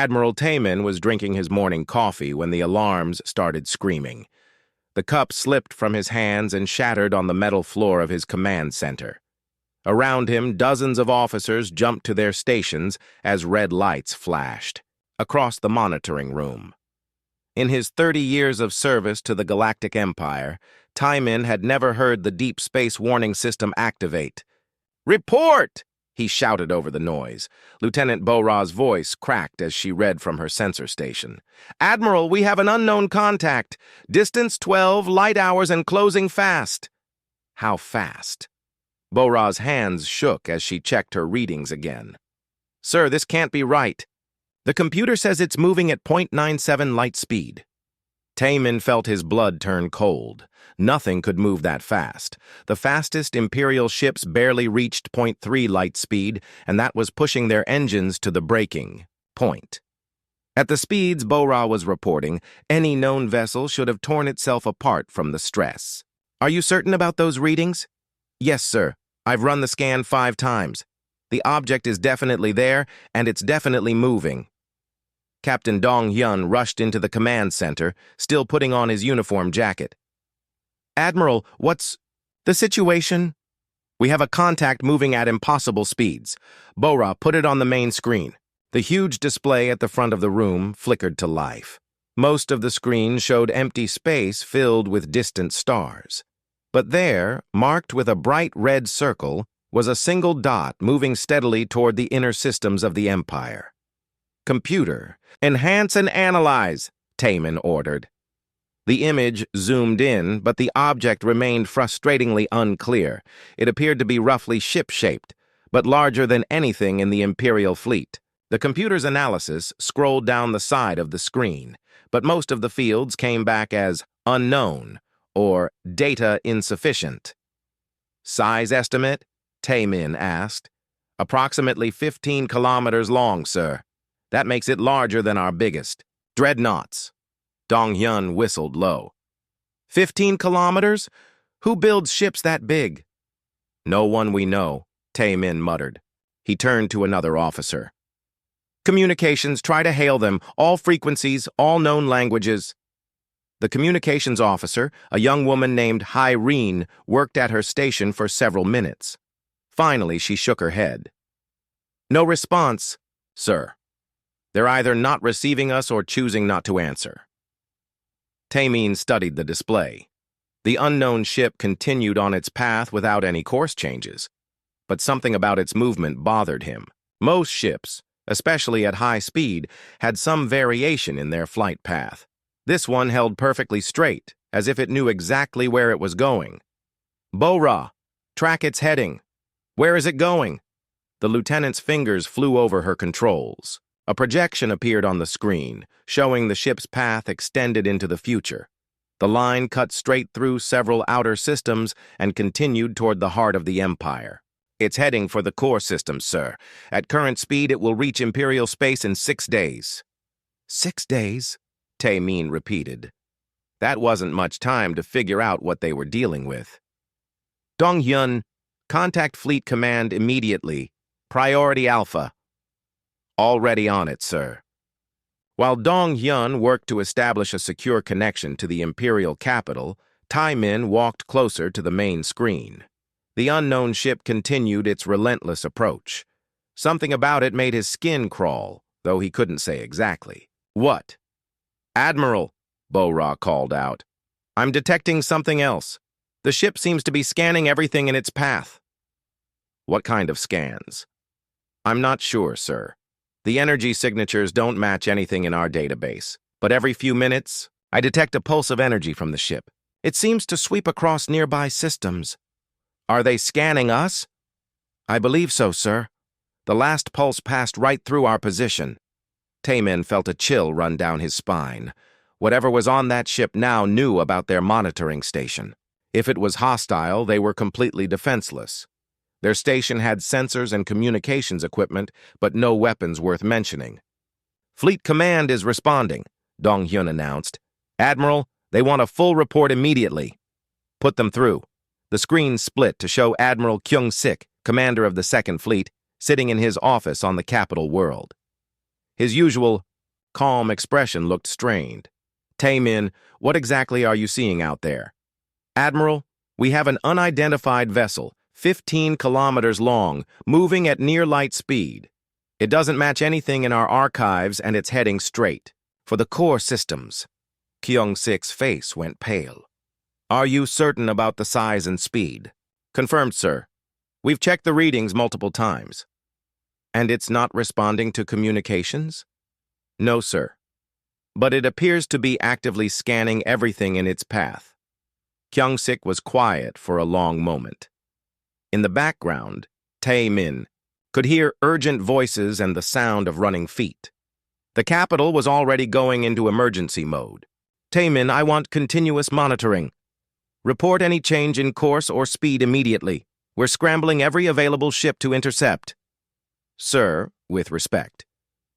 Admiral Taemin was drinking his morning coffee when the alarms started screaming. The cup slipped from his hands and shattered on the metal floor of his command center. Around him, dozens of officers jumped to their stations as red lights flashed across the monitoring room. In his 30 years of service to the Galactic Empire, Taemin had never heard the deep space warning system activate. "Report!" he shouted over the noise. Lieutenant Bo-Ra's voice cracked as she read from her sensor station. "Admiral, we have an unknown contact. Distance 12, light hours, and closing fast." How fast? Bo-Ra's hands shook as she checked her readings again. "Sir, this can't be right. The computer says it's moving at 0.97 light speed." Taemin felt his blood turn cold. Nothing could move that fast. The fastest Imperial ships barely reached 0.3 light speed, and that was pushing their engines to the breaking point. At the speeds Bo-Ra was reporting, any known vessel should have torn itself apart from the stress. "Are you certain about those readings?" "Yes, sir. I've run the scan 5 times. The object is definitely there, and it's definitely moving." Captain Dong-hyun rushed into the command center, still putting on his uniform jacket. "Admiral, what's the situation?" "We have a contact moving at impossible speeds." Bo-Ra put it on the main screen. The huge display at the front of the room flickered to life. Most of the screen showed empty space filled with distant stars. But there, marked with a bright red circle, was a single dot moving steadily toward the inner systems of the Empire. "Computer, enhance and analyze," Taemin ordered. The image zoomed in, but the object remained frustratingly unclear. It appeared to be roughly ship-shaped, but larger than anything in the Imperial fleet. The computer's analysis scrolled down the side of the screen, but most of the fields came back as unknown or data insufficient. "Size estimate?" Taemin asked. "Approximately 15 kilometers long, sir. That makes it larger than our biggest. Dreadnoughts." Dong-hyun whistled low. 15 kilometers? Who builds ships that big?" "No one we know," Taemin muttered. He turned to another officer. "Communications, try to hail them. All frequencies, all known languages." The communications officer, a young woman named Hyrene, worked at her station for several minutes. Finally, she shook her head. "No response, sir. They're either not receiving us or choosing not to answer." Taemin studied the display. The unknown ship continued on its path without any course changes, but something about its movement bothered him. Most ships, especially at high speed, had some variation in their flight path. This one held perfectly straight, as if it knew exactly where it was going. "Bo-Ra, track its heading. Where is it going?" The lieutenant's fingers flew over her controls. A projection appeared on the screen, showing the ship's path extended into the future. The line cut straight through several outer systems and continued toward the heart of the Empire. "It's heading for the core systems, sir. At current speed, it will reach Imperial space in 6 days." 6 days? Taemin repeated. That wasn't much time to figure out what they were dealing with. "Dong-hyun, contact Fleet Command immediately. Priority Alpha." "Already on it, sir." While Dong-hyun worked to establish a secure connection to the Imperial capital, Taemin walked closer to the main screen. The unknown ship continued its relentless approach. Something about it made his skin crawl, though he couldn't say exactly. "What?" "Admiral," Bo-Ra called out. "I'm detecting something else. The ship seems to be scanning everything in its path." "What kind of scans?" "I'm not sure, sir. The energy signatures don't match anything in our database, but every few minutes, I detect a pulse of energy from the ship. It seems to sweep across nearby systems." "Are they scanning us?" "I believe so, sir. The last pulse passed right through our position." Taemin felt a chill run down his spine. Whatever was on that ship now knew about their monitoring station. If it was hostile, they were completely defenseless. Their station had sensors and communications equipment, but no weapons worth mentioning. "Fleet Command is responding," Dong-hyun announced. "Admiral, they want a full report immediately." "Put them through." The screen split to show Admiral Kyung-sik, commander of the Second Fleet, sitting in his office on the capital world. His usual calm expression looked strained. Taemin, what exactly are you seeing out there? Admiral, we have an unidentified vessel, 15 kilometers long, moving at near light speed. It doesn't match anything in our archives and it's heading straight for the core systems. Kyung-sik's face went pale. Are you certain about the size and speed? Confirmed, sir. We've checked the readings multiple times. And it's not responding to communications? No, sir. But it appears to be actively scanning everything in its path. Kyung-sik was quiet for a long moment. In the background, Tae-min could hear urgent voices and the sound of running feet. The capital was already going into emergency mode. Tae-min, I want continuous monitoring. Report any change in course or speed immediately. We're scrambling every available ship to intercept. Sir, with respect,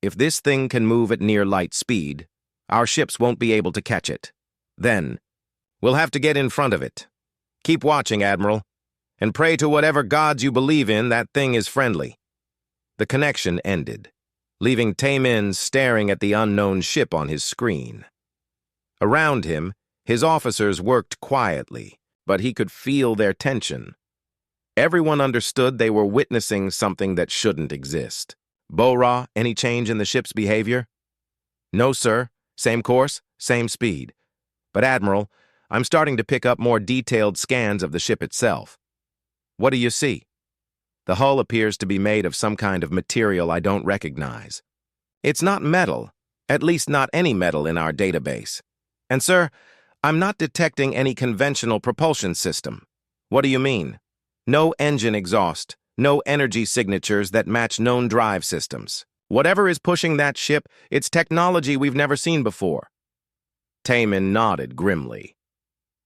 if this thing can move at near light speed, our ships won't be able to catch it. Then, we'll have to get in front of it. Keep watching, Admiral, and pray to whatever gods you believe in that thing is friendly. The connection ended, leaving Tae-min staring at the unknown ship on his screen. Around him, his officers worked quietly, but he could feel their tension. Everyone understood they were witnessing something that shouldn't exist. Bo-Ra, any change in the ship's behavior? No, sir. Same course, same speed. But, Admiral, I'm starting to pick up more detailed scans of the ship itself. What do you see? The hull appears to be made of some kind of material I don't recognize. It's not metal, at least not any metal in our database. And, sir, I'm not detecting any conventional propulsion system. What do you mean? No engine exhaust, no energy signatures that match known drive systems. Whatever is pushing that ship, it's technology we've never seen before. Tae-min nodded grimly.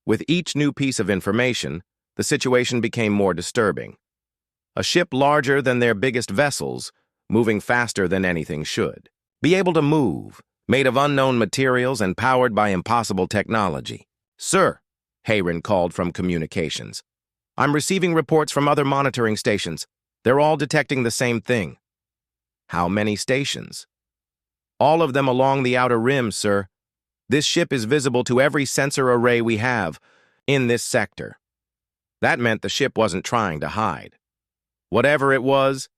With each new piece of information, the situation became more disturbing. A ship larger than their biggest vessels, moving faster than anything should. Be able to move, made of unknown materials and powered by impossible technology. Sir, Hayron called from communications. I'm receiving reports from other monitoring stations. They're all detecting the same thing. How many stations? All of them along the outer rim, sir. This ship is visible to every sensor array we have in this sector. That meant the ship wasn't trying to hide. Whatever it was,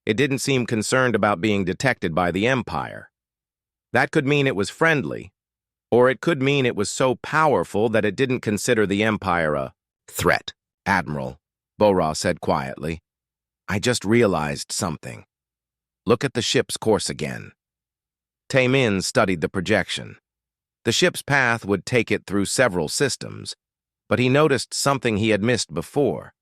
it didn't seem concerned about being detected by the Empire. That could mean it was friendly, or it could mean it was so powerful that it didn't consider the Empire a threat. Admiral, Bo-Ra said quietly, I just realized something. Look at the ship's course again. Tae-min studied the projection. The ship's path would take it through several systems, but he noticed something he had missed before.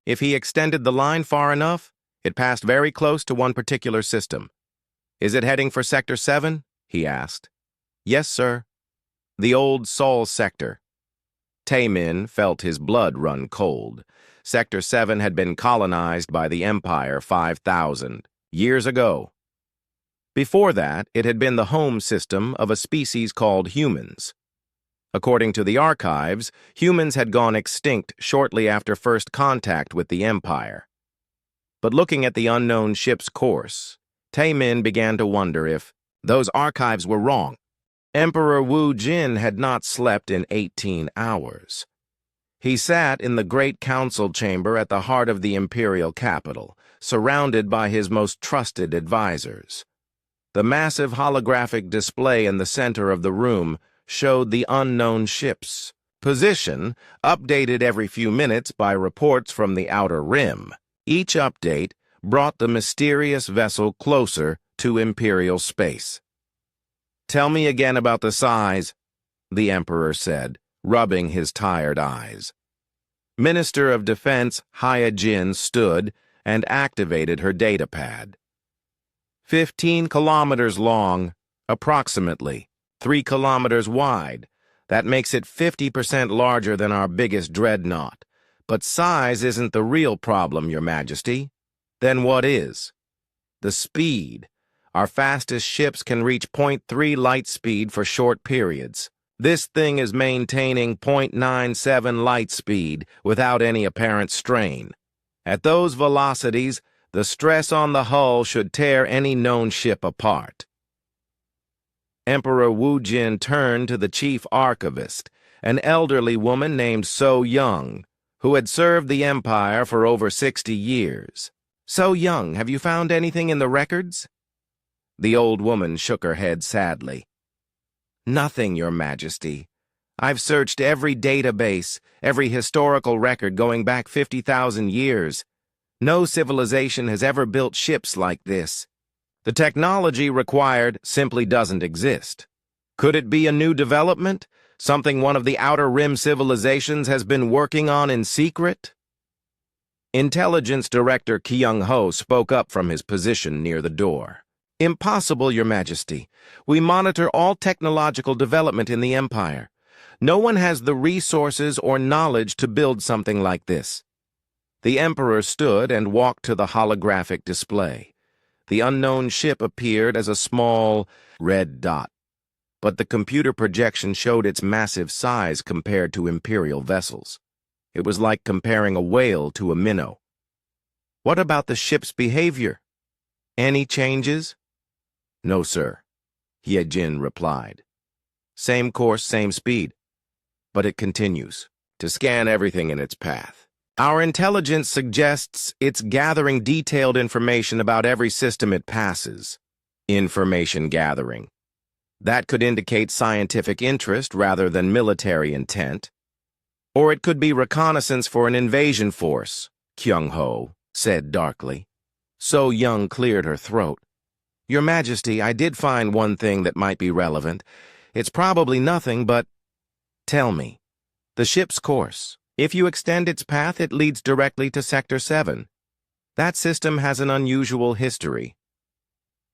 If he extended the line far enough, it passed very close to one particular system. Is it heading for Sector 7? He asked. Yes, sir. The old Sol sector. Tae-min felt his blood run cold. Sector 7 had been colonized by the Empire 5,000 years ago. Before that, it had been the home system of a species called humans. According to the archives, humans had gone extinct shortly after first contact with the Empire. But looking at the unknown ship's course, Tae-min began to wonder if those archives were wrong. Emperor Wu Jin had not slept in 18 hours. He sat in the great council chamber at the heart of the imperial capital, surrounded by his most trusted advisors. The massive holographic display in the center of the room showed the unknown ship's position, updated every few minutes by reports from the outer rim. Each update brought the mysterious vessel closer to imperial space. Tell me again about the size, the Emperor said, rubbing his tired eyes. Minister of Defense Haya Jin stood and activated her datapad. 15 kilometers long, approximately 3 kilometers wide. That makes it 50% larger than our biggest dreadnought. But size isn't the real problem, Your Majesty. Then what is? The speed. Our fastest ships can reach 0.3 light speed for short periods. This thing is maintaining 0.97 light speed without any apparent strain. At those velocities, the stress on the hull should tear any known ship apart. Emperor Wu Jin turned to the chief archivist, an elderly woman named So Young, who had served the Empire for over 60 years. So Young, have you found anything in the records? The old woman shook her head sadly. Nothing, Your Majesty. I've searched every database, every historical record going back 50,000 years. No civilization has ever built ships like this. The technology required simply doesn't exist. Could it be a new development? Something one of the Outer Rim civilizations has been working on in secret? Intelligence Director Kyung-ho spoke up from his position near the door. Impossible, Your Majesty. We monitor all technological development in the Empire. No one has the resources or knowledge to build something like this. The Emperor stood and walked to the holographic display. The unknown ship appeared as a small, red dot, but the computer projection showed its massive size compared to Imperial vessels. It was like comparing a whale to a minnow. What about the ship's behavior? Any changes? No, sir, Ye-Jin replied. Same course, same speed, but it continues to scan everything in its path. Our intelligence suggests it's gathering detailed information about every system it passes. Information gathering. That could indicate scientific interest rather than military intent. Or it could be reconnaissance for an invasion force, Kyung-ho said darkly. So Young cleared her throat. Your Majesty, I did find one thing that might be relevant. It's probably nothing, but tell me. The ship's course. If you extend its path, it leads directly to Sector 7. That system has an unusual history.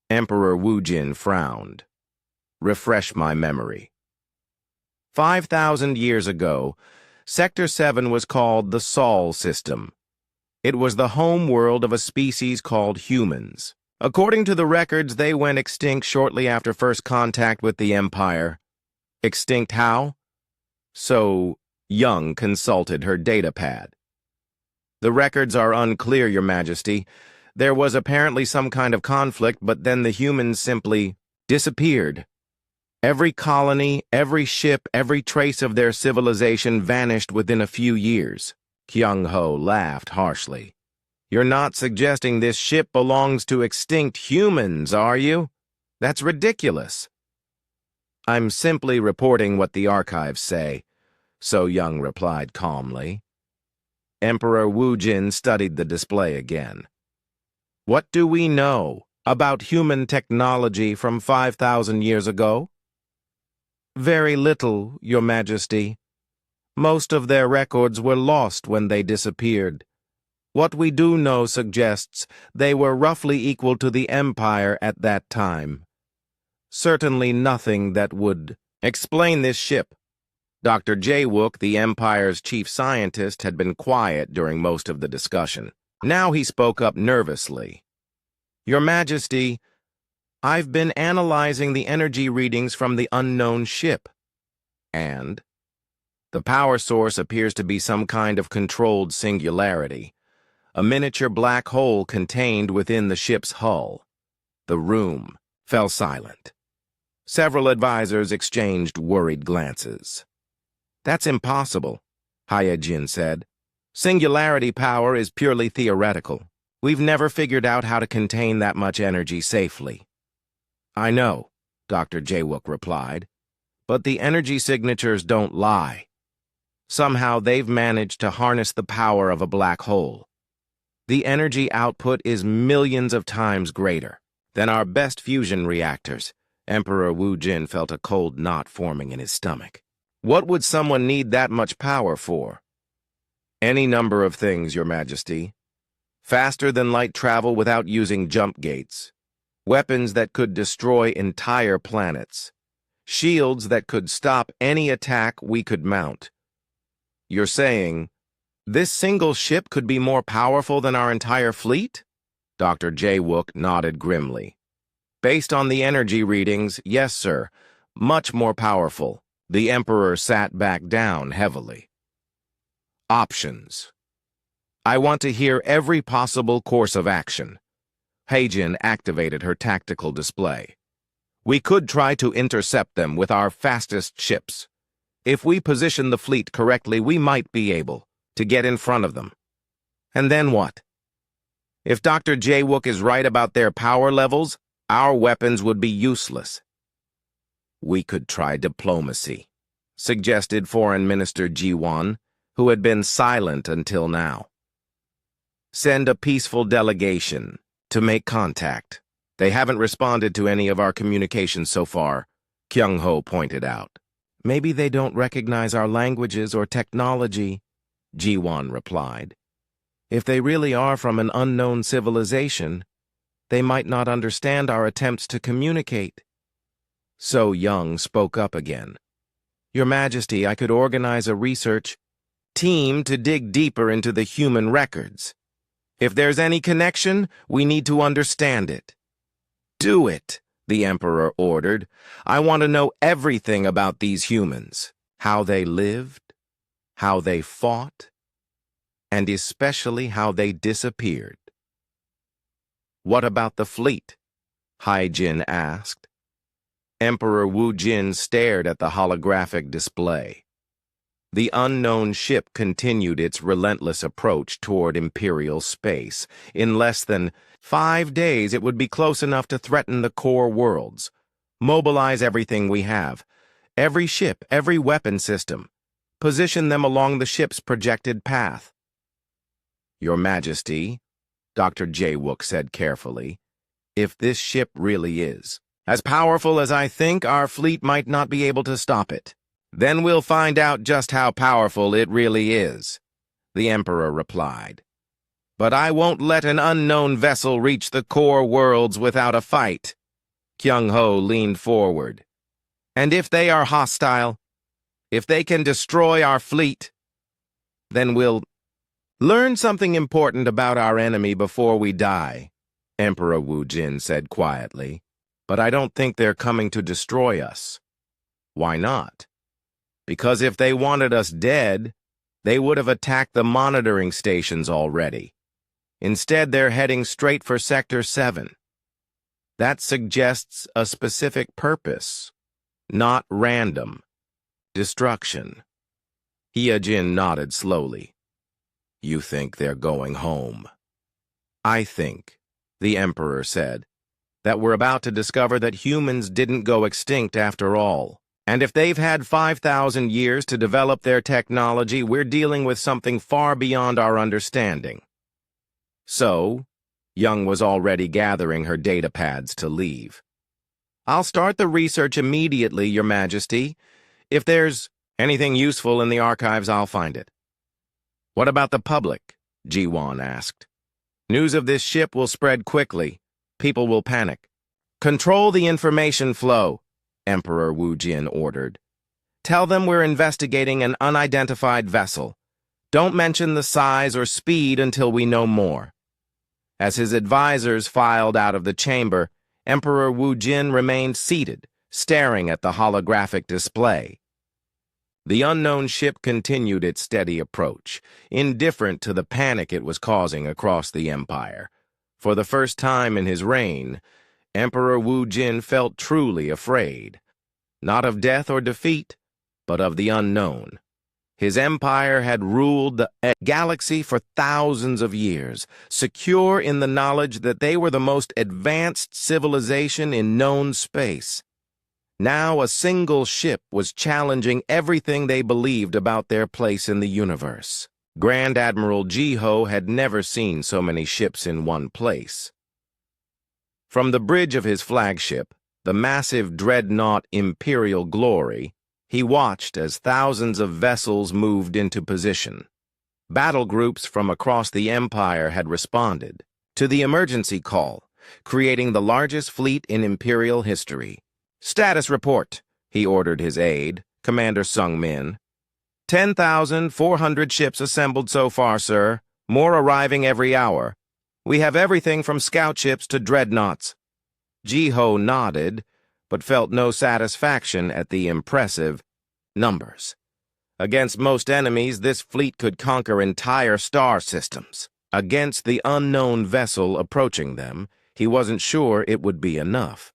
Emperor Wu Jin frowned. Refresh my memory. 5,000 years ago, Sector 7 was called the Sol system. It was the home world of a species called humans. According to the records, they went extinct shortly after first contact with the Empire. Extinct how? So Young consulted her datapad. The records are unclear, Your Majesty. There was apparently some kind of conflict, but then the humans simply disappeared. Every colony, every ship, every trace of their civilization vanished within a few years. Kyung-ho laughed harshly. You're not suggesting this ship belongs to extinct humans, are you? That's ridiculous. I'm simply reporting what the archives say, So Young replied calmly. Emperor Wu Jin studied the display again. What do we know about human technology from 5,000 years ago? Very little, Your Majesty. Most of their records were lost when they disappeared. What we do know suggests they were roughly equal to the Empire at that time. Certainly nothing that would explain this ship. Dr. Jae-wook, the Empire's chief scientist, had been quiet during most of the discussion. Now he spoke up nervously. Your Majesty, I've been analyzing the energy readings from the unknown ship. And the power source appears to be some kind of controlled singularity, a miniature black hole contained within the ship's hull. The room fell silent. Several advisors exchanged worried glances. That's impossible, Ye-Jin said. Singularity power is purely theoretical. We've never figured out how to contain that much energy safely. I know, Dr. Jae-wook replied, but the energy signatures don't lie. Somehow they've managed to harness the power of a black hole. The energy output is millions of times greater than our best fusion reactors. Emperor Wu Jin felt a cold knot forming in his stomach. What would someone need that much power for? Any number of things, Your Majesty. Faster than light travel without using jump gates. Weapons that could destroy entire planets. Shields that could stop any attack we could mount. You're saying, this single ship could be more powerful than our entire fleet? Dr. Jae-wook nodded grimly. Based on the energy readings, yes, sir. Much more powerful. The Emperor sat back down heavily. Options. I want to hear every possible course of action. Ye-Jin activated her tactical display. We could try to intercept them with our fastest ships. If we position the fleet correctly, we might be able to get in front of them. And then what? If Dr. Jawook is right about their power levels, our weapons would be useless. We could try diplomacy, suggested Foreign Minister Ji-won, who had been silent until now. Send a peaceful delegation to make contact. They haven't responded to any of our communications so far, Kyung-ho pointed out. Maybe they don't recognize our languages or technology, Ji-won replied. If they really are from an unknown civilization, they might not understand our attempts to communicate. So Young spoke up again. Your Majesty, I could organize a research team to dig deeper into the human records. If there's any connection, we need to understand it. Do it, the Emperor ordered. I want to know everything about these humans, how they lived, how they fought, and especially how they disappeared. What about the fleet? Hai-jin asked. Emperor Wu-jin stared at the holographic display. The unknown ship continued its relentless approach toward Imperial space. In less than 5 days, it would be close enough to threaten the core worlds. Mobilize everything we have. Every ship, every weapon system. Position them along the ship's projected path. Your Majesty, Dr. Jawook said carefully, if this ship really is as powerful as I think, our fleet might not be able to stop it. Then we'll find out just how powerful it really is, the Emperor replied. But I won't let an unknown vessel reach the core worlds without a fight. Kyung-ho leaned forward. And if they are hostile, if they can destroy our fleet, then we'll learn something important about our enemy before we die, Emperor Wu-jin said quietly. But I don't think they're coming to destroy us. Why not? Because if they wanted us dead, they would have attacked the monitoring stations already. Instead, they're heading straight for Sector 7. That suggests a specific purpose, not random destruction. Hyejin nodded slowly. You think they're going home? I think, the Emperor said, that we're about to discover that humans didn't go extinct after all. And if they've had 5,000 years to develop their technology, we're dealing with something far beyond our understanding. So, Young was already gathering her data pads to leave. I'll start the research immediately, Your Majesty. If there's anything useful in the archives, I'll find it. What about the public? Ji-won asked. News of this ship will spread quickly. People will panic. Control the information flow, Emperor Wu-jin ordered. Tell them we're investigating an unidentified vessel. Don't mention the size or speed until we know more. As his advisors filed out of the chamber, Emperor Wu-jin remained seated, staring at the holographic display. The unknown ship continued its steady approach, indifferent to the panic it was causing across the empire. For the first time in his reign, Emperor Wu-jin felt truly afraid, not of death or defeat, but of the unknown. His empire had ruled the galaxy for thousands of years, secure in the knowledge that they were the most advanced civilization in known space. Now a single ship was challenging everything they believed about their place in the universe. Grand Admiral Ji-ho had never seen so many ships in one place. From the bridge of his flagship, the massive dreadnought Imperial Glory, he watched as thousands of vessels moved into position. Battle groups from across the Empire had responded to the emergency call, creating the largest fleet in Imperial history. Status report, he ordered his aide, Commander Sung-min. 10,400 ships assembled so far, sir. More arriving every hour. We have everything from scout ships to dreadnoughts. Ji-ho nodded, but felt no satisfaction at the impressive numbers. Against most enemies, this fleet could conquer entire star systems. Against the unknown vessel approaching them, he wasn't sure it would be enough.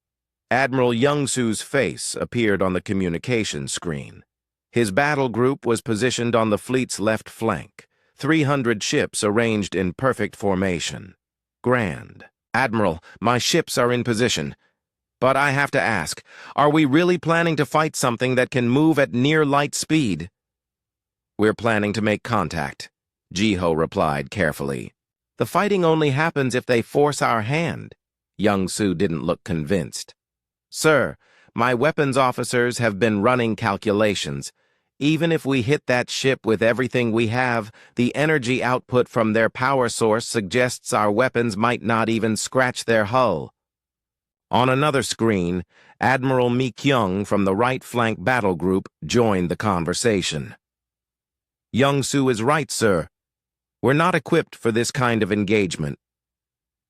Admiral Youngsu's face appeared on the communication screen. His battle group was positioned on the fleet's left flank, 300 ships arranged in perfect formation. Grand. Admiral, my ships are in position. But I have to ask, are we really planning to fight something that can move at near light speed? We're planning to make contact, Jiho replied carefully. The fighting only happens if they force our hand. Youngsu didn't look convinced. Sir, my weapons officers have been running calculations. Even if we hit that ship with everything we have, the energy output from their power source suggests our weapons might not even scratch their hull. On another screen, Admiral Mi Kyung from the right flank battle group joined the conversation. Youngsu is right, sir. We're not equipped for this kind of engagement.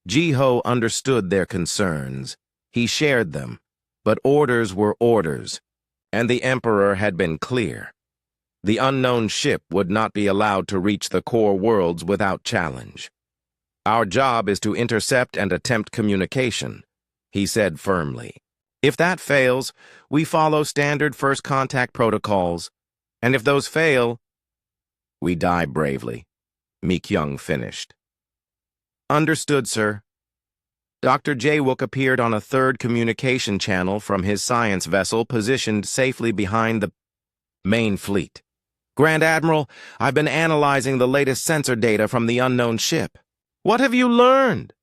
Jiho understood their concerns. He shared them, but orders were orders, and the Emperor had been clear. The unknown ship would not be allowed to reach the core worlds without challenge. Our job is to intercept and attempt communication, he said firmly. If that fails, we follow standard first contact protocols, and if those fail, we die bravely, Mi Kyung finished. Understood, sir. Dr. Jae-wook appeared on a third communication channel from his science vessel positioned safely behind the main fleet. Grand Admiral, I've been analyzing the latest sensor data from the unknown ship. What have you learned?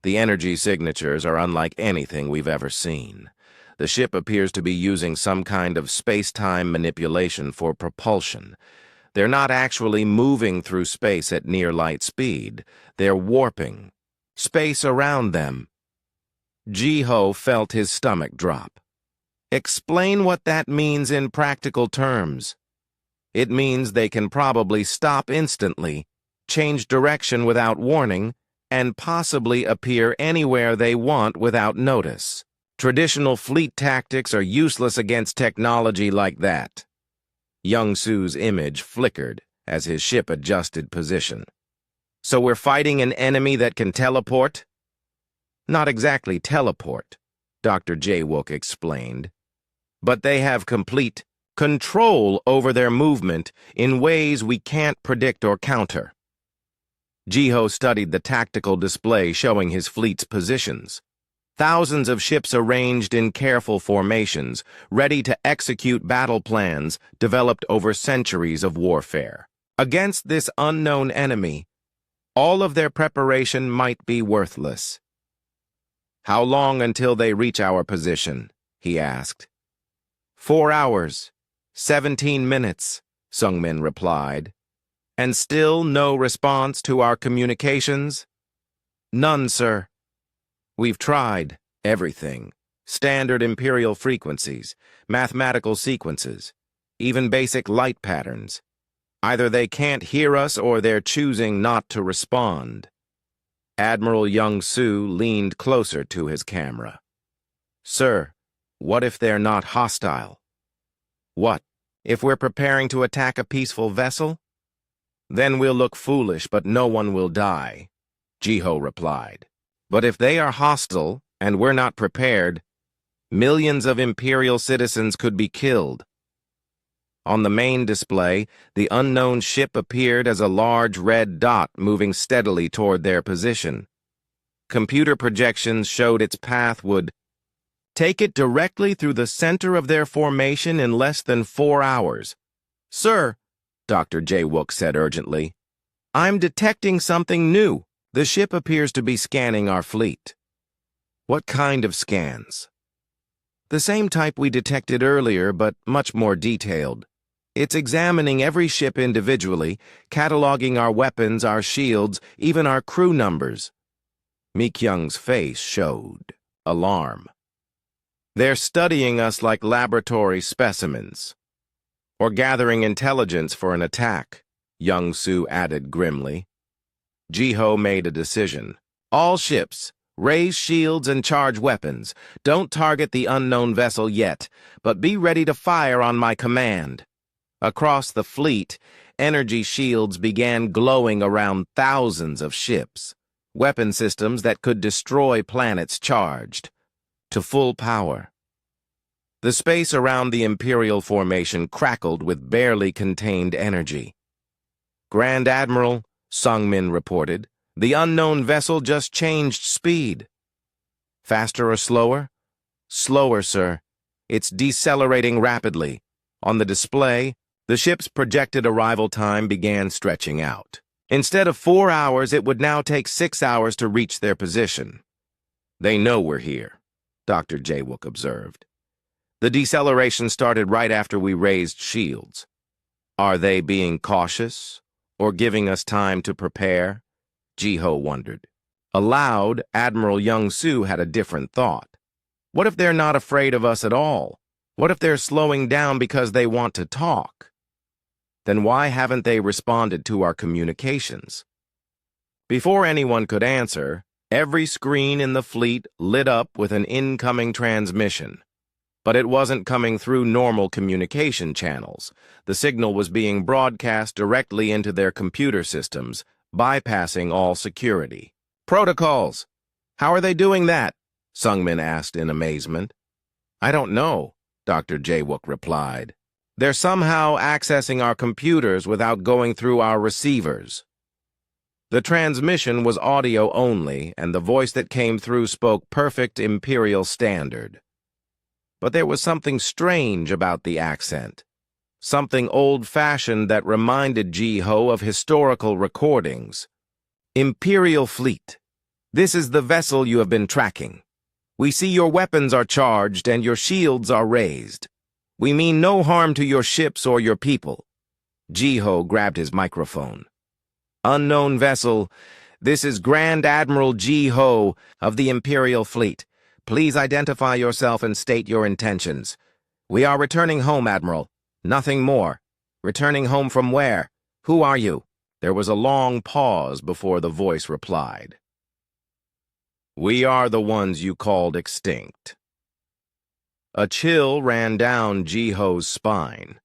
The energy signatures are unlike anything we've ever seen. The ship appears to be using some kind of space-time manipulation for propulsion. They're not actually moving through space at near light speed. They're warping space around them. Jiho felt his stomach drop. Explain what that means in practical terms. It means they can probably stop instantly, change direction without warning, and possibly appear anywhere they want without notice. Traditional fleet tactics are useless against technology like that. Youngsu's image flickered as his ship adjusted position. So we're fighting an enemy that can teleport? Not exactly teleport, Dr. Jae-wook explained. But they have complete control over their movement in ways we can't predict or counter. Jiho studied the tactical display showing his fleet's positions. Thousands of ships arranged in careful formations, ready to execute battle plans developed over centuries of warfare. Against this unknown enemy, all of their preparation might be worthless. How long until they reach our position? He asked. 4 hours, 17 minutes, Sungmin replied. And still no response to our communications? None, sir. We've tried everything. Standard imperial frequencies, mathematical sequences, even basic light patterns. Either they can't hear us or they're choosing not to respond. Admiral Youngsu leaned closer to his camera. Sir, what if they're not hostile? What, if we're preparing to attack a peaceful vessel? Then we'll look foolish, but no one will die, Jiho replied. But if they are hostile and we're not prepared, millions of Imperial citizens could be killed. On the main display, the unknown ship appeared as a large red dot moving steadily toward their position. Computer projections showed its path would take it directly through the center of their formation in less than 4 hours. Sir, Dr. Jae-wook said urgently, I'm detecting something new. The ship appears to be scanning our fleet. What kind of scans? The same type we detected earlier, but much more detailed. It's examining every ship individually, cataloging our weapons, our shields, even our crew numbers. Mi Kyung's face showed alarm. They're studying us like laboratory specimens. Or gathering intelligence for an attack, Youngsu added grimly. Jiho made a decision. All ships, raise shields and charge weapons. Don't target the unknown vessel yet, but be ready to fire on my command. Across the fleet, energy shields began glowing around thousands of ships. Weapon systems that could destroy planets charged. to full power. The space around the Imperial formation crackled with barely contained energy. "Grand Admiral," Sungmin reported, "the unknown vessel just changed speed." "Faster or slower?" "Slower, sir. It's decelerating rapidly. On the display, the ship's projected arrival time began stretching out. Instead of 4 hours, it would now take 6 hours to reach their position." "They know we're here," Dr. Jawook observed. "The deceleration started right after we raised shields. Are they being cautious, or giving us time to prepare?" Jiho wondered. Aloud, Admiral Young-Soo had a different thought. What if they're not afraid of us at all? What if they're slowing down because they want to talk? Then why haven't they responded to our communications? Before anyone could answer, every screen in the fleet lit up with an incoming transmission. But it wasn't coming through normal communication channels. The signal was being broadcast directly into their computer systems, bypassing all security. "Protocols! How are they doing that?" Sungmin asked in amazement. "I don't know," Dr. Jawook replied. "They're somehow accessing our computers without going through our receivers." The transmission was audio only, and the voice that came through spoke perfect Imperial standard. But there was something strange about the accent. Something old-fashioned that reminded Jiho of historical recordings. "Imperial Fleet, this is the vessel you have been tracking. We see your weapons are charged and your shields are raised. We mean no harm to your ships or your people." Jiho grabbed his microphone. "Unknown vessel, this is Grand Admiral Jiho of the Imperial Fleet. Please identify yourself and state your intentions." "We are returning home, Admiral. Nothing more." "Returning home from where? Who are you?" There was a long pause before the voice replied. "We are the ones you called extinct." A chill ran down Jiho's spine.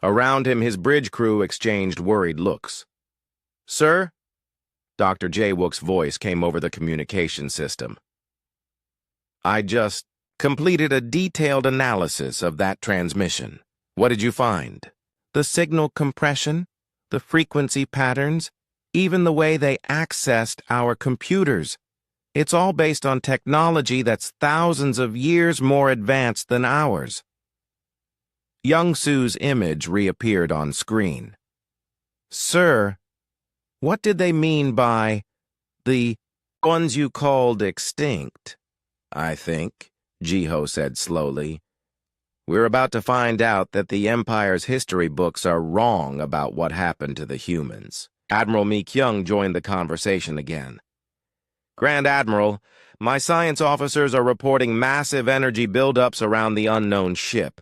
Around him, his bridge crew exchanged worried looks. "Sir?" Dr. Jawook's voice came over the communication system. "I just completed a detailed analysis of that transmission. What did you find?" "The signal compression, the frequency patterns, even the way they accessed our computers. It's all based on technology that's thousands of years more advanced than ours." Young-Soo's image reappeared on screen. "Sir, what did they mean by the ones you called extinct?" "I think," Jiho said slowly, "we're about to find out that the Empire's history books are wrong about what happened to the humans." Admiral Mi-kyung joined the conversation again. "Grand Admiral, my science officers are reporting massive energy buildups around the unknown ship.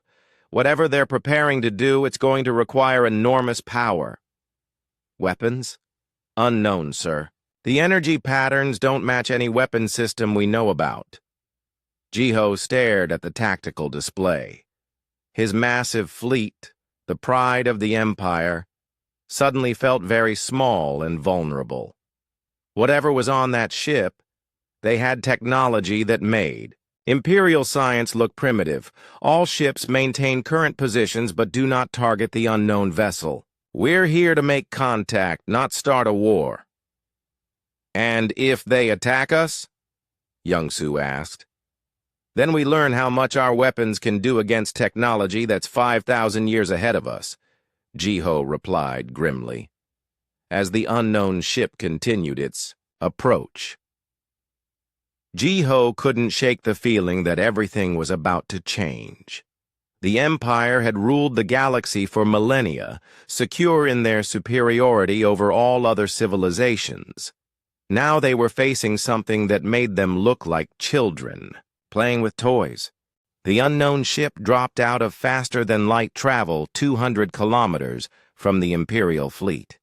Whatever they're preparing to do, it's going to require enormous power." "Weapons?" "Unknown, sir. The energy patterns don't match any weapon system we know about." Jiho stared at the tactical display. His massive fleet, the pride of the Empire, suddenly felt very small and vulnerable. Whatever was on that ship, they had technology that made. Imperial science looked primitive. All ships maintain current positions but do not target the unknown vessel. "We're here to make contact, not start a war." "And if they attack us?" Young-Soo asked. "Then we learn how much our weapons can do against technology that's 5,000 years ahead of us," Jiho replied grimly, as the unknown ship continued its approach. Jiho couldn't shake the feeling that everything was about to change. The Empire had ruled the galaxy for millennia, secure in their superiority over all other civilizations. Now they were facing something that made them look like children, playing with toys. The unknown ship dropped out of faster-than-light travel 200 kilometers from the Imperial fleet.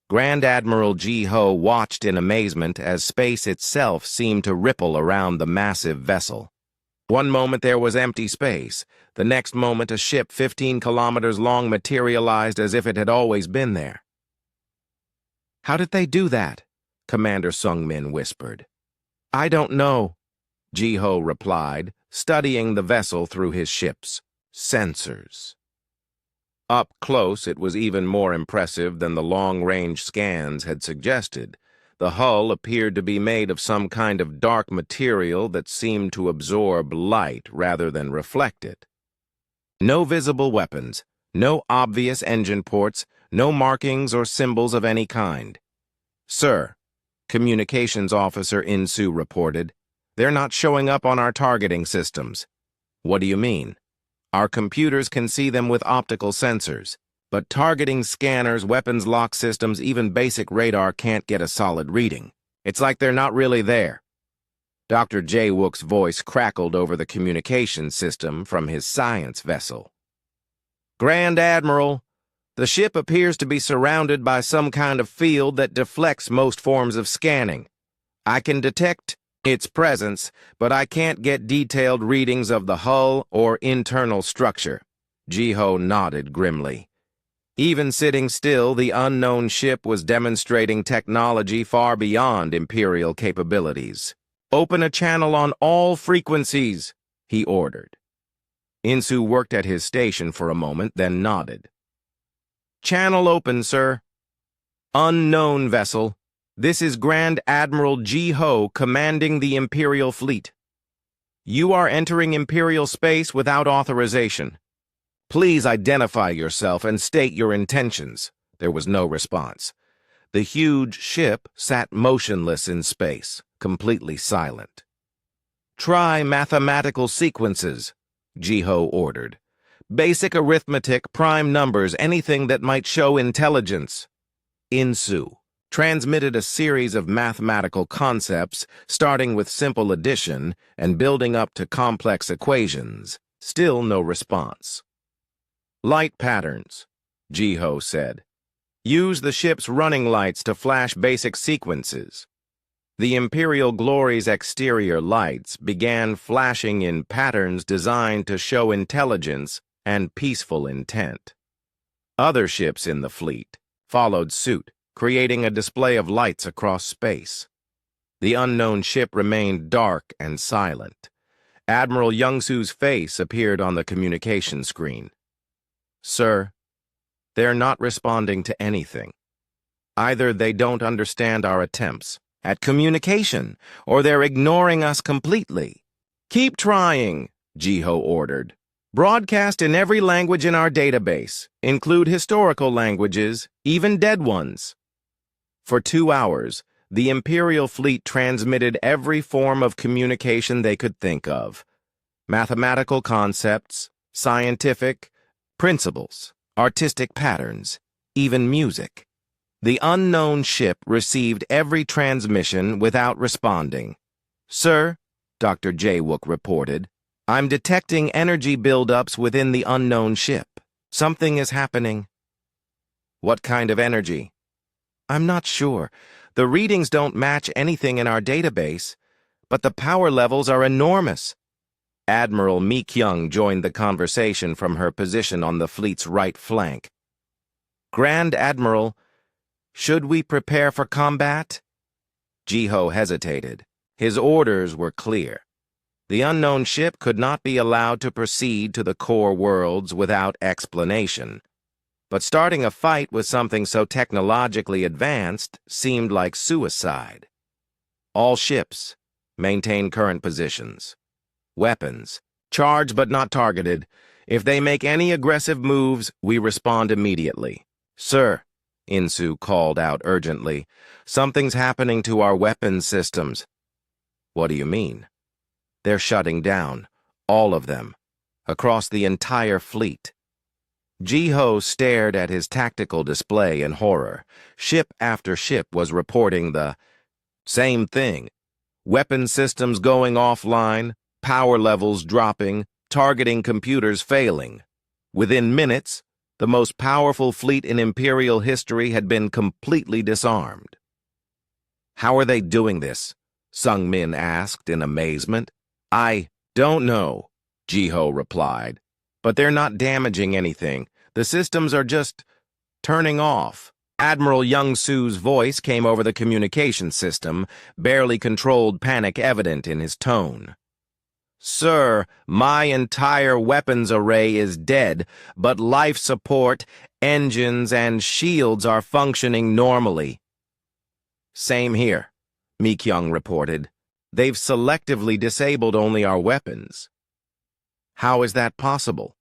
Grand Admiral Jiho watched in amazement as space itself seemed to ripple around the massive vessel. One moment there was empty space. The next moment a ship 15 kilometers long materialized as if it had always been there. "How did they do that?" Commander Sungmin whispered. "I don't know." Ji-ho replied, studying the vessel through his ship's sensors. Up close, it was even more impressive than the long-range scans had suggested. The hull appeared to be made of some kind of dark material that seemed to absorb light rather than reflect it. No visible weapons, no obvious engine ports, no markings or symbols of any kind. "Sir," Communications Officer Insu reported, "they're not showing up on our targeting systems." "What do you mean?" "Our computers can see them with optical sensors, but targeting scanners, weapons lock systems, even basic radar can't get a solid reading. It's like they're not really there." Dr. Jae-wook's voice crackled over the communication system from his science vessel. "Grand Admiral, the ship appears to be surrounded by some kind of field that deflects most forms of scanning. I can detect its presence, but I can't get detailed readings of the hull or internal structure." Ji-ho nodded grimly. Even sitting still, the unknown ship was demonstrating technology far beyond Imperial capabilities. "Open a channel on all frequencies," he ordered. Insu worked at his station for a moment, then nodded. "Channel open, sir." "Unknown vessel. This is Grand Admiral Ji-ho commanding the Imperial fleet. You are entering Imperial space without authorization. Please identify yourself and state your intentions." There was no response. The huge ship sat motionless in space, completely silent. "Try mathematical sequences," Ji-ho ordered. "Basic arithmetic, prime numbers, anything that might show intelligence." Insu transmitted a series of mathematical concepts, starting with simple addition and building up to complex equations. Still no response. "Light patterns," Ji-ho said. "Use the ship's running lights to flash basic sequences." The Imperial Glory's exterior lights began flashing in patterns designed to show intelligence and peaceful intent. Other ships in the fleet followed suit, creating a display of lights across space. The unknown ship remained dark and silent. Admiral Youngsu's face appeared on the communication screen. "Sir, they're not responding to anything. Either they don't understand our attempts at communication, or they're ignoring us completely." "Keep trying," Ji-ho ordered. "Broadcast in every language in our database. Include historical languages, even dead ones." For 2 hours, the Imperial fleet transmitted every form of communication they could think of. Mathematical concepts, scientific principles, artistic patterns, even music. The unknown ship received every transmission without responding. "Sir," Dr. Jae-wook reported, "I'm detecting energy buildups within the unknown ship. Something is happening." "What kind of energy?" "I'm not sure. The readings don't match anything in our database, but the power levels are enormous." Admiral Mi-kyung joined the conversation from her position on the fleet's right flank. "Grand Admiral, should we prepare for combat?" Ji-ho hesitated. His orders were clear. The unknown ship could not be allowed to proceed to the core worlds without explanation. But starting a fight with something so technologically advanced seemed like suicide. "All ships, maintain current positions. Weapons, charge but not targeted. If they make any aggressive moves, we respond immediately." "Sir," Insu called out urgently, "something's happening to our weapons systems." "What do you mean?" "They're shutting down, all of them, across the entire fleet." Ji-ho stared at his tactical display in horror. Ship after ship was reporting the same thing. Weapon systems going offline, power levels dropping, targeting computers failing. Within minutes, the most powerful fleet in Imperial history had been completely disarmed. "How are they doing this?" Sung Min asked in amazement. "I don't know," Ji-ho replied. "But they're not damaging anything. The systems are just turning off." Admiral Youngsu's voice came over the communication system, barely controlled panic evident in his tone. Sir, my entire weapons array is dead, but life support, engines, and shields are functioning normally. Same here, Mi-kyung reported. They've selectively disabled only our weapons. How is that possible?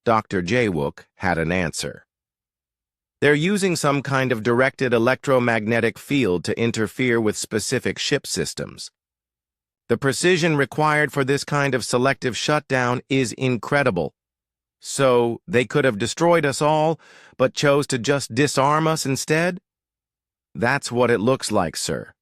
Dr. Jae-wook had an answer. They're using some kind of directed electromagnetic field to interfere with specific ship systems. The precision required for this kind of selective shutdown is incredible. So, they could have destroyed us all, but chose to just disarm us instead? That's what it looks like, sir.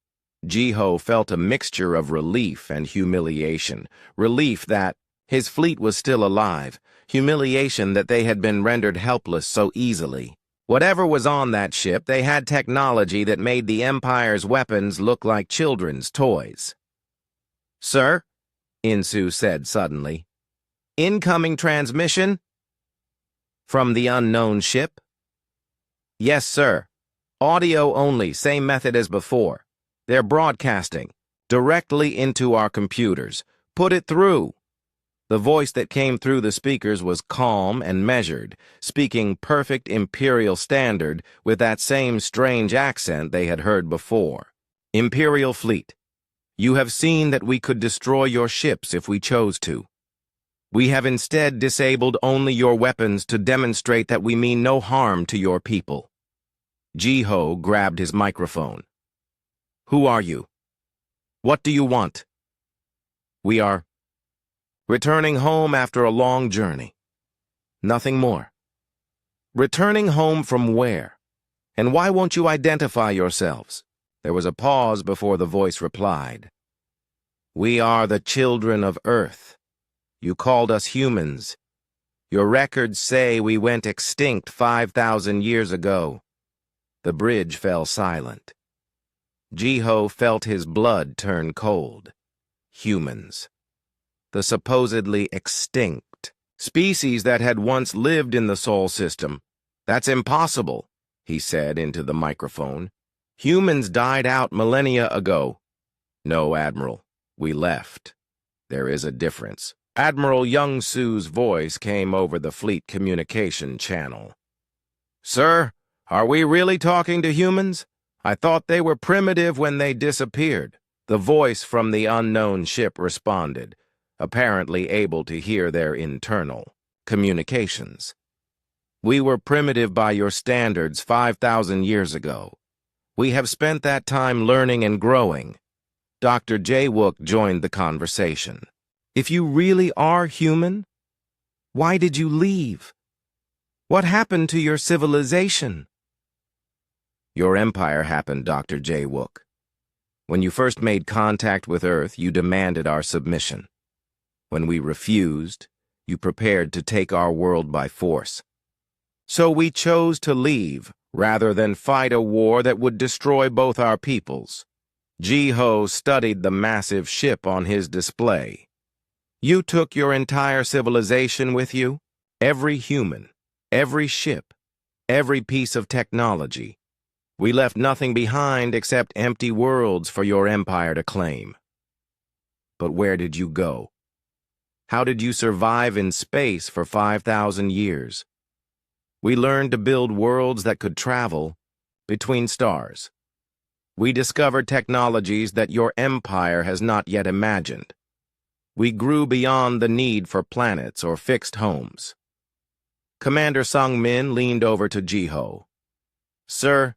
Ji-ho felt a mixture of relief and humiliation. Relief that his fleet was still alive. Humiliation that they had been rendered helpless so easily. Whatever was on that ship, they had technology that made the Empire's weapons look like children's toys. Sir, Insu said suddenly. Incoming transmission? From the unknown ship? Yes, sir. Audio only, same method as before. They're broadcasting directly into our computers. Put it through. The voice that came through the speakers was calm and measured, speaking perfect Imperial standard with that same strange accent they had heard before. Imperial Fleet, you have seen that we could destroy your ships if we chose to. We have instead disabled only your weapons to demonstrate that we mean no harm to your people. Ji-ho grabbed his microphone. Who are you? What do you want? We are returning home after a long journey. Nothing more. Returning home from where? And why won't you identify yourselves? There was a pause before the voice replied. We are the children of Earth. You called us humans. Your records say we went extinct 5,000 years ago. The bridge fell silent. Ji-ho felt his blood turn cold. Humans. The supposedly extinct species that had once lived in the Sol system. That's impossible, he said into the microphone. Humans died out millennia ago. No, Admiral, we left. There is a difference. Admiral Young-su's voice came over the fleet communication channel. Sir, are we really talking to humans? I thought they were primitive when they disappeared. The voice from the unknown ship responded, apparently able to hear their internal communications. We were primitive by your standards 5,000 years ago. We have spent that time learning and growing. Dr. Jae-wook joined the conversation. If you really are human, why did you leave? What happened to your civilization? Your empire happened, Dr. Jae-wook. When you first made contact with Earth, you demanded our submission. When we refused, you prepared to take our world by force. So we chose to leave, rather than fight a war that would destroy both our peoples. Ji-ho studied the massive ship on his display. You took your entire civilization with you, every human, every ship, every piece of technology. We left nothing behind except empty worlds for your empire to claim. But where did you go? How did you survive in space for 5,000 years? We learned to build worlds that could travel between stars. We discovered technologies that your empire has not yet imagined. We grew beyond the need for planets or fixed homes. Commander Sung-min leaned over to Ji-ho. Sir,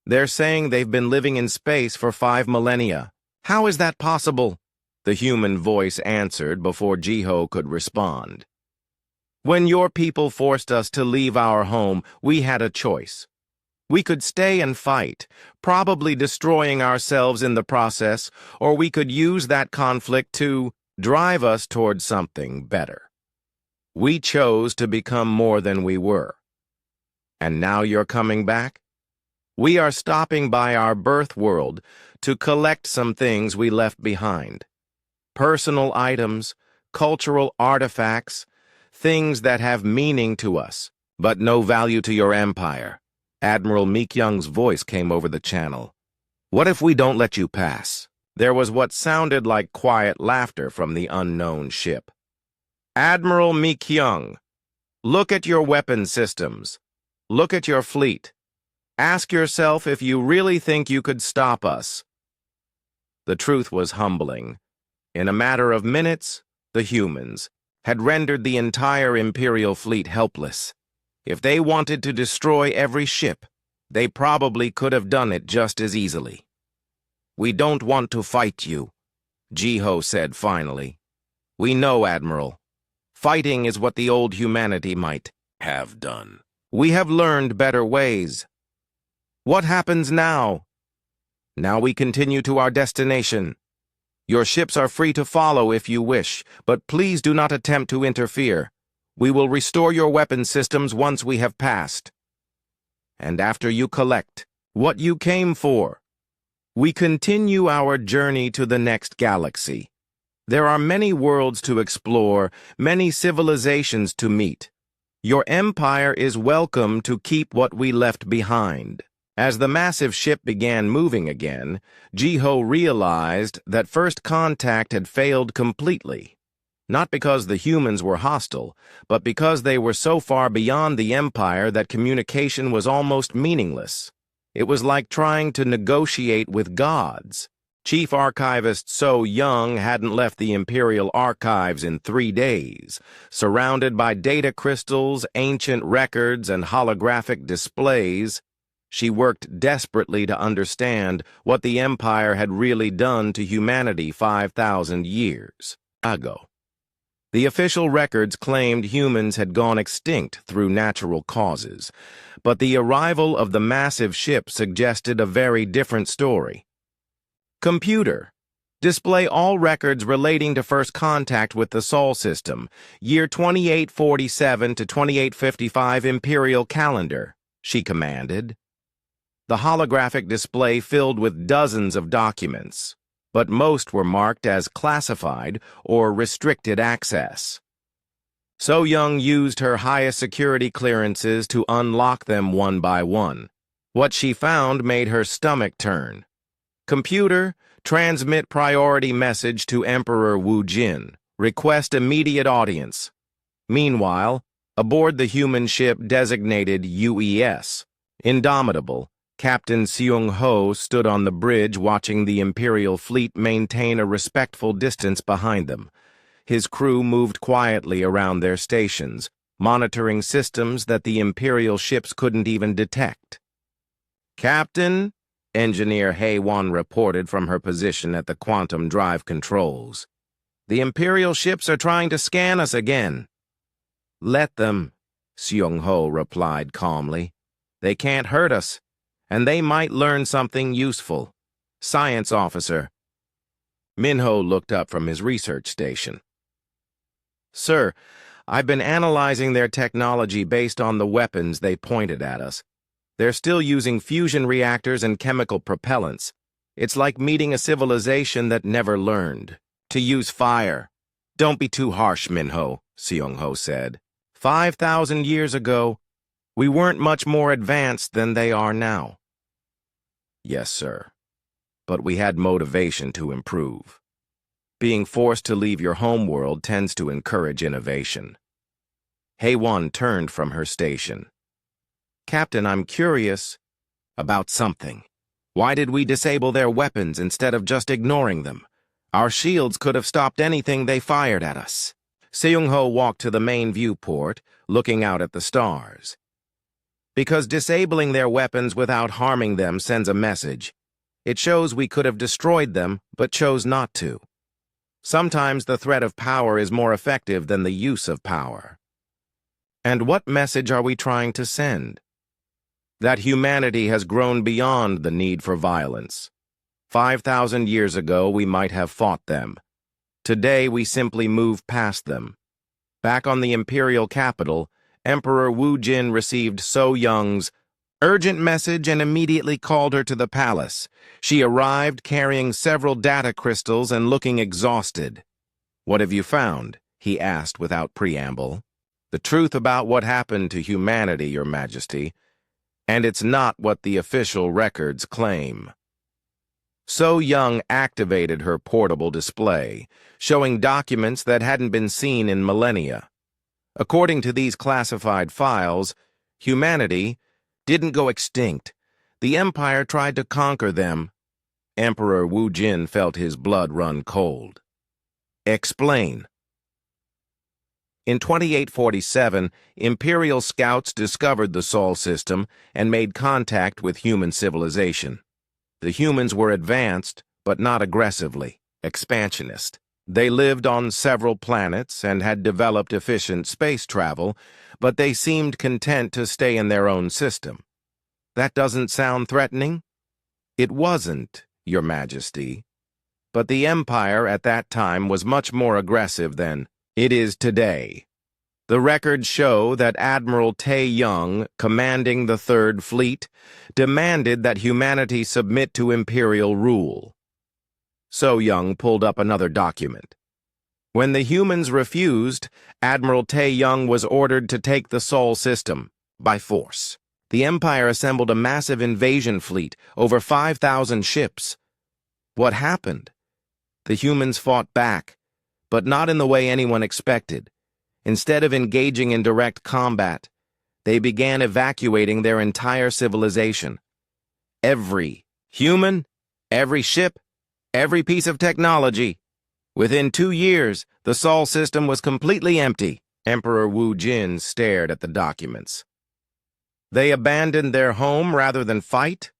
they're saying they've been living in space for 5 millennia. How is that possible? The human voice answered before Ji-ho could respond. When your people forced us to leave our home, we had a choice. We could stay and fight, probably destroying ourselves in the process, or we could use that conflict to drive us towards something better. We chose to become more than we were. And now you're coming back? We are stopping by our birth world to collect some things we left behind. Personal items, cultural artifacts, things that have meaning to us, but no value to your empire. Admiral Mi-kyung's voice came over the channel. What if we don't let you pass? There was what sounded like quiet laughter from the unknown ship. "Admiral Mi-kyung, look at your weapon systems. Look at your fleet. Ask yourself if you really think you could stop us." The truth was humbling. In a matter of minutes, the humans had rendered the entire Imperial fleet helpless. If they wanted to destroy every ship, they probably could have done it just as easily. "We don't want to fight you," Ji-ho said finally. "We know, Admiral. Fighting is what the old humanity might have done. We have learned better ways. What happens now?" "Now we continue to our destination. Your ships are free to follow if you wish, but please do not attempt to interfere. We will restore your weapon systems once we have passed. And after you collect what you came for, we continue our journey to the next galaxy. There are many worlds to explore, many civilizations to meet. Your empire is welcome to keep what we left behind." As the massive ship began moving again, Ji-ho realized that first contact had failed completely. Not because the humans were hostile, but because they were so far beyond the Empire that communication was almost meaningless. It was like trying to negotiate with gods. Chief Archivist So Young hadn't left the Imperial Archives in 3 days. Surrounded by data crystals, ancient records, and holographic displays, she worked desperately to understand what the Empire had really done to humanity 5,000 years ago. The official records claimed humans had gone extinct through natural causes, but the arrival of the massive ship suggested a very different story. "Computer, display all records relating to first contact with the Sol system, year 2847 to 2855 Imperial calendar," she commanded. The holographic display filled with dozens of documents, but most were marked as classified or restricted access. So Young used her highest security clearances to unlock them one by one. What she found made her stomach turn. "Computer, transmit priority message to Emperor Wu Jin. Request immediate audience." Meanwhile, aboard the human ship designated UES, Indomitable, Captain Seung-ho stood on the bridge watching the Imperial fleet maintain a respectful distance behind them. His crew moved quietly around their stations, monitoring systems that the Imperial ships couldn't even detect. "Captain," Engineer Hae-won reported from her position at the quantum drive controls, "the Imperial ships are trying to scan us again." "Let them," Seung-ho replied calmly. "They can't hurt us, and they might learn something useful." "Science officer." Minho looked up from his research station. "Sir, I've been analyzing their technology based on the weapons they pointed at us. They're still using fusion reactors and chemical propellants. It's like meeting a civilization that never learned to use fire." "Don't be too harsh, Minho," Seung-ho said. 5,000 years ago, we weren't much more advanced than they are now." "Yes, sir. But we had motivation to improve. Being forced to leave your homeworld tends to encourage innovation." Hae-won turned from her station. "Captain, I'm curious about something. Why did we disable their weapons instead of just ignoring them? Our shields could have stopped anything they fired at us." Seung-ho walked to the main viewport, looking out at the stars. "Because disabling their weapons without harming them sends a message. It shows we could have destroyed them, but chose not to. Sometimes the threat of power is more effective than the use of power." "And what message are we trying to send?" "That humanity has grown beyond the need for violence. 5,000 years ago, we might have fought them. Today, we simply move past them." Back on the Imperial capital, Emperor Wu Jin received So Young's urgent message and immediately called her to the palace. She arrived carrying several data crystals and looking exhausted. "What have you found?" he asked without preamble. "The truth about what happened to humanity, Your Majesty, and it's not what the official records claim." So Young activated her portable display, showing documents that hadn't been seen in millennia. According to these classified files, humanity didn't go extinct. The Empire tried to conquer them. Emperor Wu Jin felt his blood run cold. Explain. In 2847, Imperial scouts discovered the Sol system and made contact with human civilization. The humans were advanced, but not aggressively expansionist. They lived on several planets and had developed efficient space travel, but they seemed content to stay in their own system. That doesn't sound threatening? It wasn't, Your Majesty. But the Empire at that time was much more aggressive than it is today. The records show that Admiral Tae Young, commanding the Third Fleet, demanded that humanity submit to imperial rule. So Young pulled up another document. When the humans refused, Admiral Tae Young was ordered to take the Sol system by force. The Empire assembled a massive invasion fleet, over 5,000 ships. What happened? The humans fought back, but not in the way anyone expected. Instead of engaging in direct combat, they began evacuating their entire civilization. Every human, every ship, every piece of technology. Within 2 years, the Sol system was completely empty. Emperor Wu Jin stared at the documents. They abandoned their home rather than fight?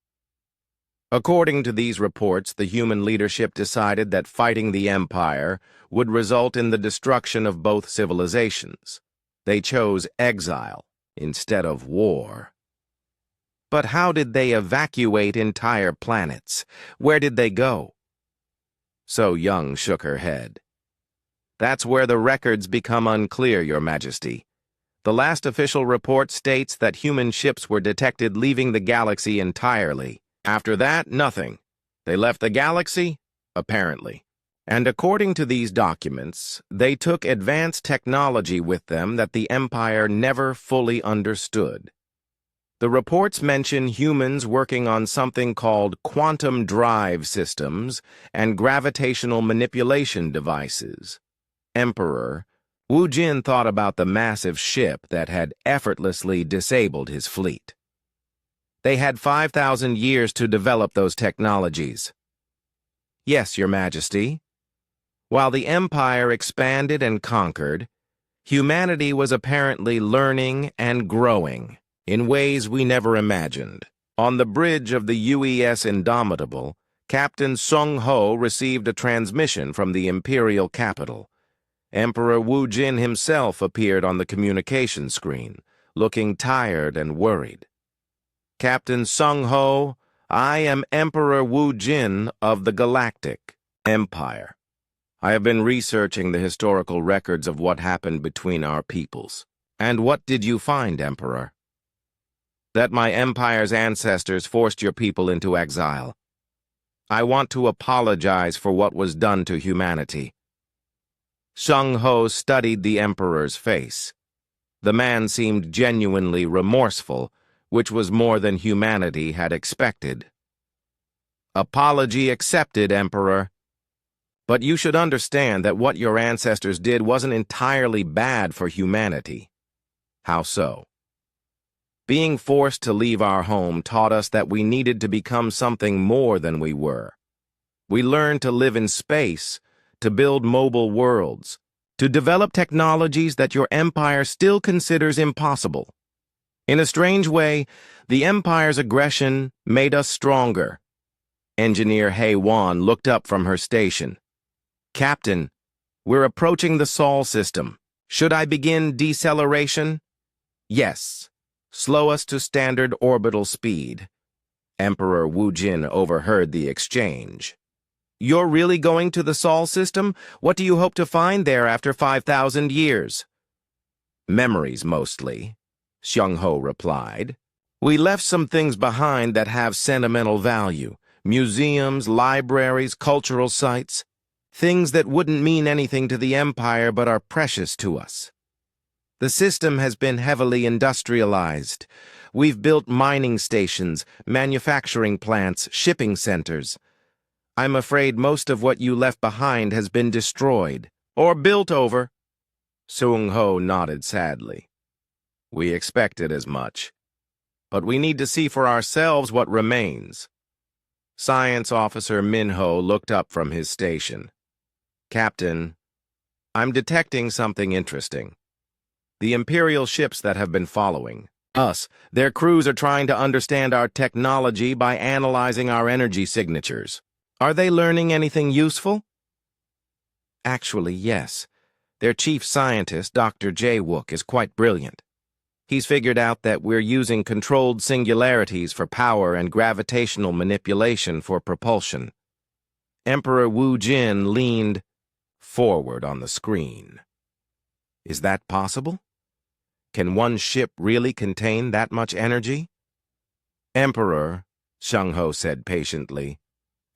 According to these reports, the human leadership decided that fighting the Empire would result in the destruction of both civilizations. They chose exile instead of war. But how did they evacuate entire planets? Where did they go? So Young shook her head. That's where the records become unclear, Your Majesty. The last official report states that human ships were detected leaving the galaxy entirely. After that, nothing. They left the galaxy, apparently. And according to these documents, they took advanced technology with them that the Empire never fully understood. The reports mention humans working on something called quantum drive systems and gravitational manipulation devices. Emperor Wu Jin thought about the massive ship that had effortlessly disabled his fleet. They had 5,000 years to develop those technologies. Yes, Your Majesty. While the Empire expanded and conquered, humanity was apparently learning and growing in ways we never imagined. On the bridge of the UES Indomitable, Captain Sung Ho received a transmission from the imperial capital. Emperor Wu Jin himself appeared on the communication screen, looking tired and worried. Captain Sung Ho, I am Emperor Wu Jin of the Galactic Empire. I have been researching the historical records of what happened between our peoples. And what did you find, Emperor? That my empire's ancestors forced your people into exile. I want to apologize for what was done to humanity. Sung Ho studied the emperor's face. The man seemed genuinely remorseful, which was more than humanity had expected. Apology accepted, Emperor. But you should understand that what your ancestors did wasn't entirely bad for humanity. How so? Being forced to leave our home taught us that we needed to become something more than we were. We learned to live in space, to build mobile worlds, to develop technologies that your empire still considers impossible. In a strange way, the Empire's aggression made us stronger. Engineer Hei Wan looked up from her station. Captain, we're approaching the Sol system. Should I begin deceleration? Yes. Slow us to standard orbital speed. Emperor Wu Jin overheard the exchange. You're really going to the Sol system? What do you hope to find there after 5,000 years? Memories, mostly. Sung Ho replied. We left some things behind that have sentimental value. Museums, libraries, cultural sites. Things that wouldn't mean anything to the Empire but are precious to us. The system has been heavily industrialized. We've built mining stations, manufacturing plants, shipping centers. I'm afraid most of what you left behind has been destroyed, or built over. Sung-ho nodded sadly. We expected as much. But we need to see for ourselves what remains. Science Officer Minho looked up from his station. Captain, I'm detecting something interesting. The Imperial ships that have been following us, their crews are trying to understand our technology by analyzing our energy signatures. Are they learning anything useful? Actually, yes. Their chief scientist, Dr. Jae-wook, is quite brilliant. He's figured out that we're using controlled singularities for power and gravitational manipulation for propulsion. Emperor Wu Jin leaned forward on the screen. Is that possible? Can one ship really contain that much energy? Emperor, Sung-ho said patiently,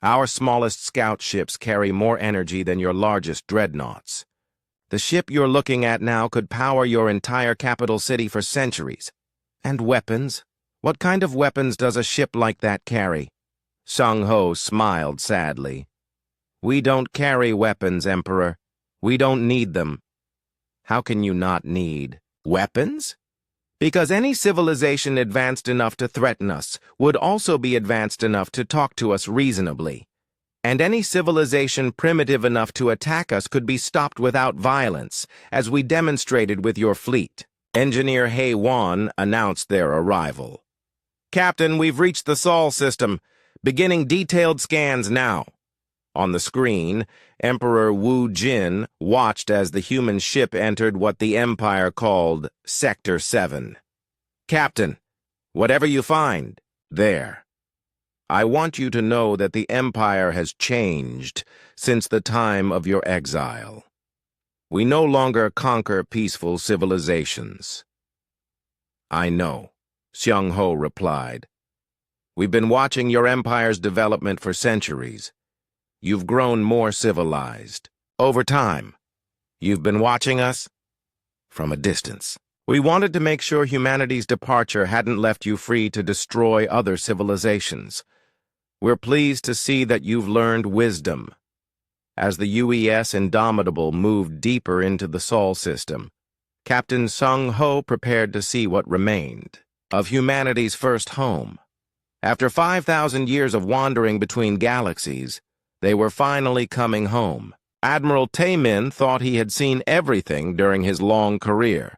our smallest scout ships carry more energy than your largest dreadnoughts. The ship you're looking at now could power your entire capital city for centuries. And weapons? What kind of weapons does a ship like that carry? Sung-ho smiled sadly. We don't carry weapons, Emperor. We don't need them. How can you not need weapons? Because any civilization advanced enough to threaten us would also be advanced enough to talk to us reasonably. And any civilization primitive enough to attack us could be stopped without violence, as we demonstrated with your fleet. Engineer Hae-won announced their arrival. Captain, we've reached the Sol system. Beginning detailed scans now. On the screen, Emperor Wu Jin watched as the human ship entered what the Empire called Sector 7. Captain, whatever you find, there. I want you to know that the Empire has changed since the time of your exile. We no longer conquer peaceful civilizations. I know, Sung-ho replied. We've been watching your Empire's development for centuries. You've grown more civilized. Over time. You've been watching us? From a distance. We wanted to make sure humanity's departure hadn't left you free to destroy other civilizations. We're pleased to see that you've learned wisdom. As the UES Indomitable moved deeper into the Sol system, Captain Sung-ho prepared to see what remained of humanity's first home. After 5,000 years of wandering between galaxies, they were finally coming home. Admiral Taemin thought he had seen everything during his long career.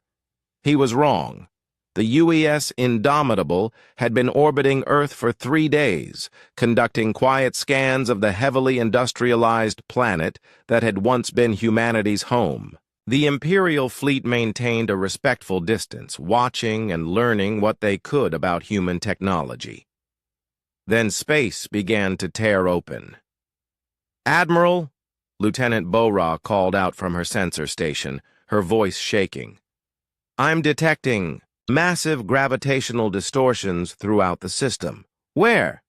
He was wrong. The UES Indomitable had been orbiting Earth for 3 days, conducting quiet scans of the heavily industrialized planet that had once been humanity's home. The Imperial fleet maintained a respectful distance, watching and learning what they could about human technology. Then space began to tear open. Admiral, Lieutenant Bo-ra called out from her sensor station, her voice shaking. I'm detecting massive gravitational distortions throughout the system. Where?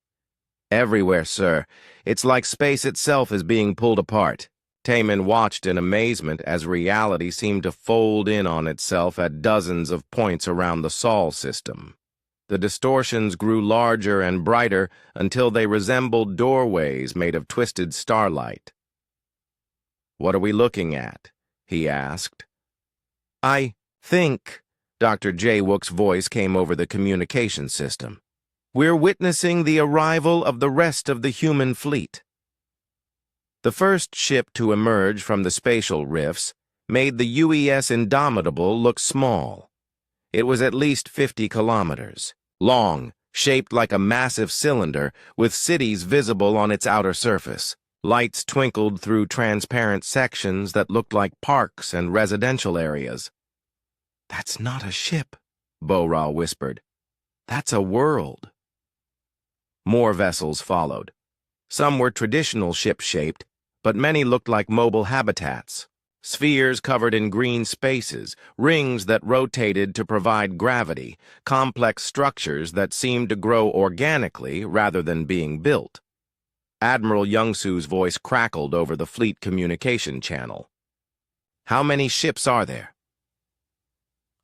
Everywhere, sir. It's like space itself is being pulled apart. Taemin watched in amazement as reality seemed to fold in on itself at dozens of points around the Sol system. The distortions grew larger and brighter until they resembled doorways made of twisted starlight. What are we looking at? He asked. I think, Dr. Jae-wook's voice came over the communication system. We're witnessing the arrival of the rest of the human fleet. The first ship to emerge from the spatial rifts made the UES Indomitable look small. It was at least 50 kilometers, long, shaped like a massive cylinder, with cities visible on its outer surface. Lights twinkled through transparent sections that looked like parks and residential areas. That's not a ship, Bo-ra whispered. That's a world. More vessels followed. Some were traditional ship-shaped, but many looked like mobile habitats. Spheres covered in green spaces, rings that rotated to provide gravity, complex structures that seemed to grow organically rather than being built. Admiral Youngsu's voice crackled over the fleet communication channel. How many ships are there?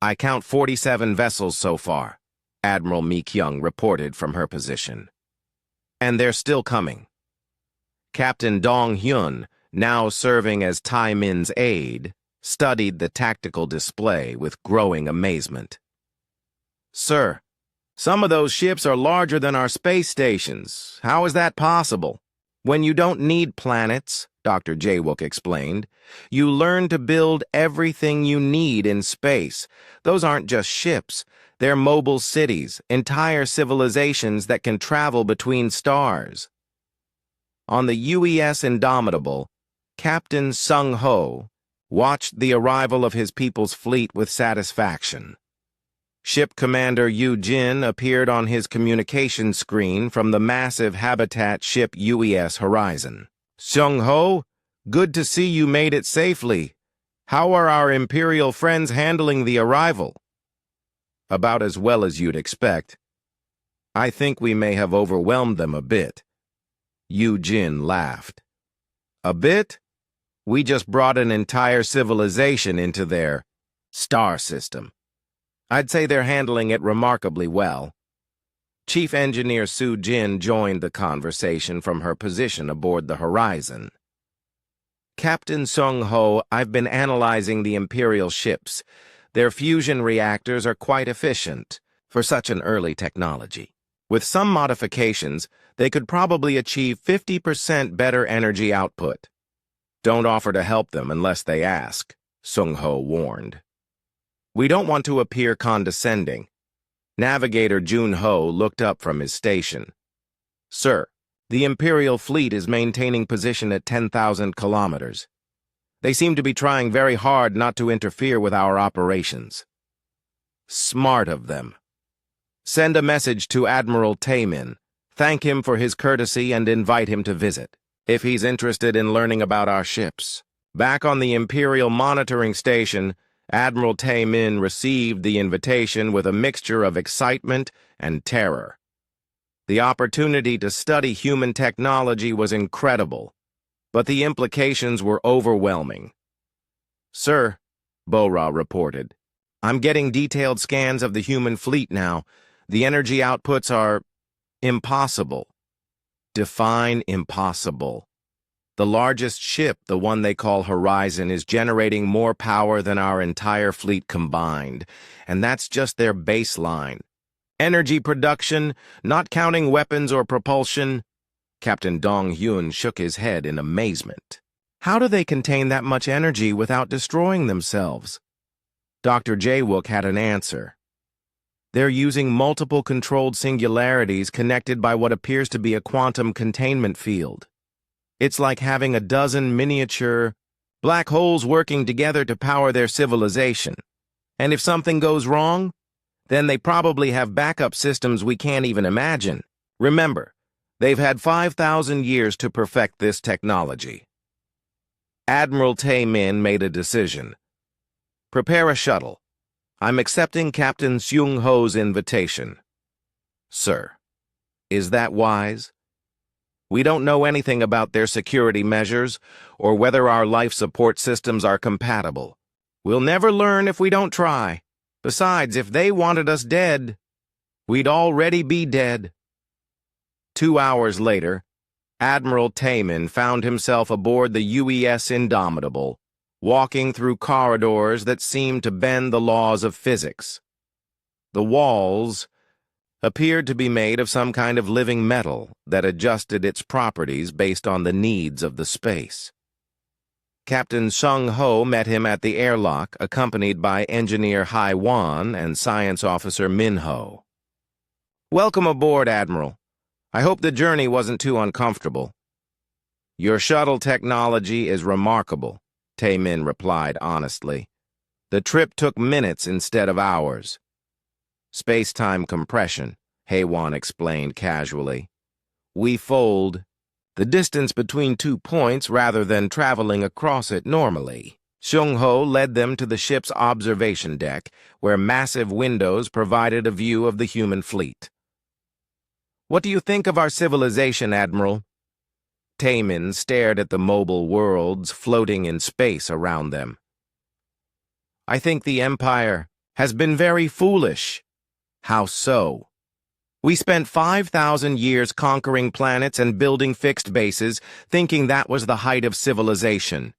I count 47 vessels so far, Admiral Mi-kyung reported from her position. And they're still coming. Captain Dong Hyun, now serving as Tai Min's aide, studied the tactical display with growing amazement. "Sir, some of those ships are larger than our space stations. How is that possible?" "When you don't need planets," Dr. Jaewook explained, "you learn to build everything you need in space. Those aren't just ships. They're mobile cities, entire civilizations that can travel between stars." On the UES Indomitable, Captain Sung Ho watched the arrival of his people's fleet with satisfaction. Ship Commander Yu Jin appeared on his communication screen from the massive habitat ship UES Horizon. "Sung Ho, good to see you made it safely. How are our Imperial friends handling the arrival?" "About as well as you'd expect. I think we may have overwhelmed them a bit." Yu Jin laughed. "A bit? We just brought an entire civilization into their star system. I'd say they're handling it remarkably well." Chief Engineer Su Jin joined the conversation from her position aboard the Horizon. "Captain Sung Ho, I've been analyzing the Imperial ships. Their fusion reactors are quite efficient for such an early technology. With some modifications, they could probably achieve 50% better energy output." "Don't offer to help them unless they ask," Sung Ho warned. "We don't want to appear condescending." Navigator Jun Ho looked up from his station. "Sir, the Imperial fleet is maintaining position at 10,000 kilometers. They seem to be trying very hard not to interfere with our operations." "Smart of them. Send a message to Admiral Taemin. Thank him for his courtesy and invite him to visit, if he's interested in learning about our ships." Back on the Imperial monitoring station, Admiral Taemin received the invitation with a mixture of excitement and terror. The opportunity to study human technology was incredible, but the implications were overwhelming. "Sir," Bora reported, "I'm getting detailed scans of the human fleet now. The energy outputs are impossible." "Define impossible." "The largest ship, the one they call Horizon, is generating more power than our entire fleet combined, and that's just their baseline. Energy production, not counting weapons or propulsion." Captain Dong Hyun shook his head in amazement. "How do they contain that much energy without destroying themselves?" Dr. Jaewook had an answer. "They're using multiple controlled singularities connected by what appears to be a quantum containment field. It's like having a dozen miniature black holes working together to power their civilization. And if something goes wrong, then they probably have backup systems we can't even imagine. Remember, they've had 5,000 years to perfect this technology." Admiral Taemin made a decision. "Prepare a shuttle. I'm accepting Captain Sung Ho's invitation." "Sir, is that wise? We don't know anything about their security measures or whether our life support systems are compatible. We'll never learn if we don't try. Besides, if they wanted us dead, we'd already be dead." 2 hours later, Admiral Taemin found himself aboard the UES Indomitable, walking through corridors that seemed to bend the laws of physics. The walls appeared to be made of some kind of living metal that adjusted its properties based on the needs of the space. Captain Sung Ho met him at the airlock, accompanied by Engineer Hai Wan and Science Officer Min Ho. "Welcome aboard, Admiral. I hope the journey wasn't too uncomfortable." "Your shuttle technology is remarkable," Taemin replied honestly. "The trip took minutes instead of hours." "Space-time compression," Haiwan explained casually. "We fold the distance between 2 points rather than traveling across it normally." Sung Ho led them to the ship's observation deck, where massive windows provided a view of the human fleet. "What do you think of our civilization, Admiral?" Taemin stared at the mobile worlds floating in space around them. "I think the Empire has been very foolish." "How so?" We spent 5,000 years conquering planets and building fixed bases, thinking that was the height of civilization.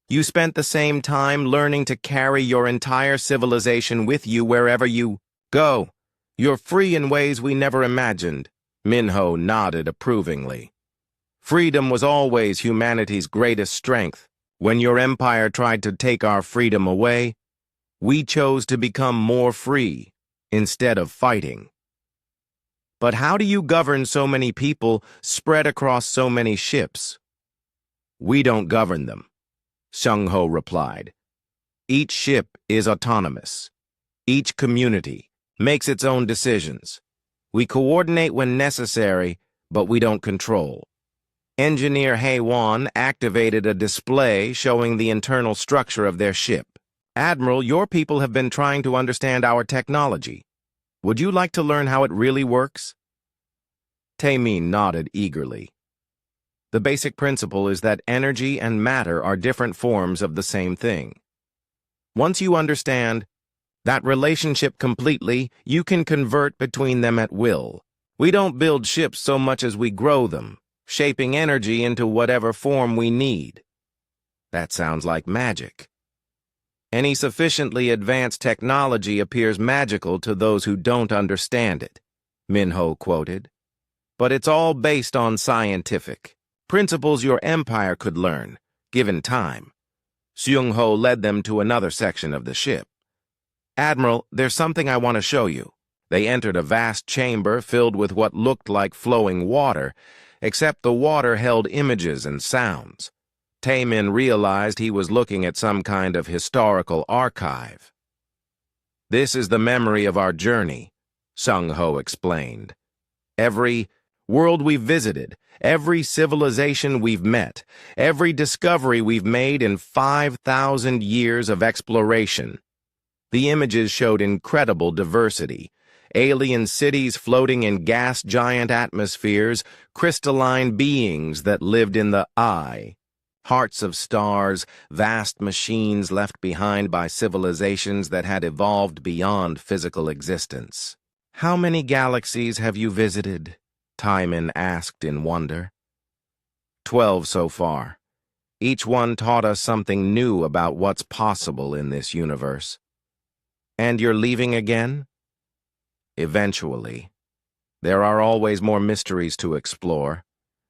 You spent the same time learning to carry your entire civilization with you wherever you go. You're free in ways we never imagined. Minho nodded approvingly. Freedom was always humanity's greatest strength. When your empire tried to take our freedom away, we chose to become more free instead of fighting. But how do you govern so many people spread across so many ships? We don't govern them, Seung-ho replied. Each ship is autonomous. Each community makes its own decisions. We coordinate when necessary, but we don't control. Engineer Haewon activated a display showing the internal structure of their ship. Admiral, your people have been trying to understand our technology. Would you like to learn how it really works? Taemin nodded eagerly. The basic principle is that energy and matter are different forms of the same thing. Once you understand that relationship completely, you can convert between them at will. We don't build ships so much as we grow them, shaping energy into whatever form we need. That sounds like magic. Any sufficiently advanced technology appears magical to those who don't understand it, Minho quoted. But it's all based on scientific principles your empire could learn, given time. Seung-ho led them to another section of the ship. Admiral, there's something I want to show you. They entered a vast chamber filled with what looked like flowing water, except the water held images and sounds. Taemin realized he was looking at some kind of historical archive. This is the memory of our journey, Seung-ho explained. Every world we've visited, every civilization we've met, every discovery we've made in 5,000 years of exploration. The images showed incredible diversity. Alien cities floating in gas giant atmospheres, crystalline beings that lived in the eye. Hearts of stars, vast machines left behind by civilizations that had evolved beyond physical existence. How many galaxies have you visited? Taemin asked in wonder. 12 so far. Each one taught us something new about what's possible in this universe. And you're leaving again? Eventually. There are always more mysteries to explore,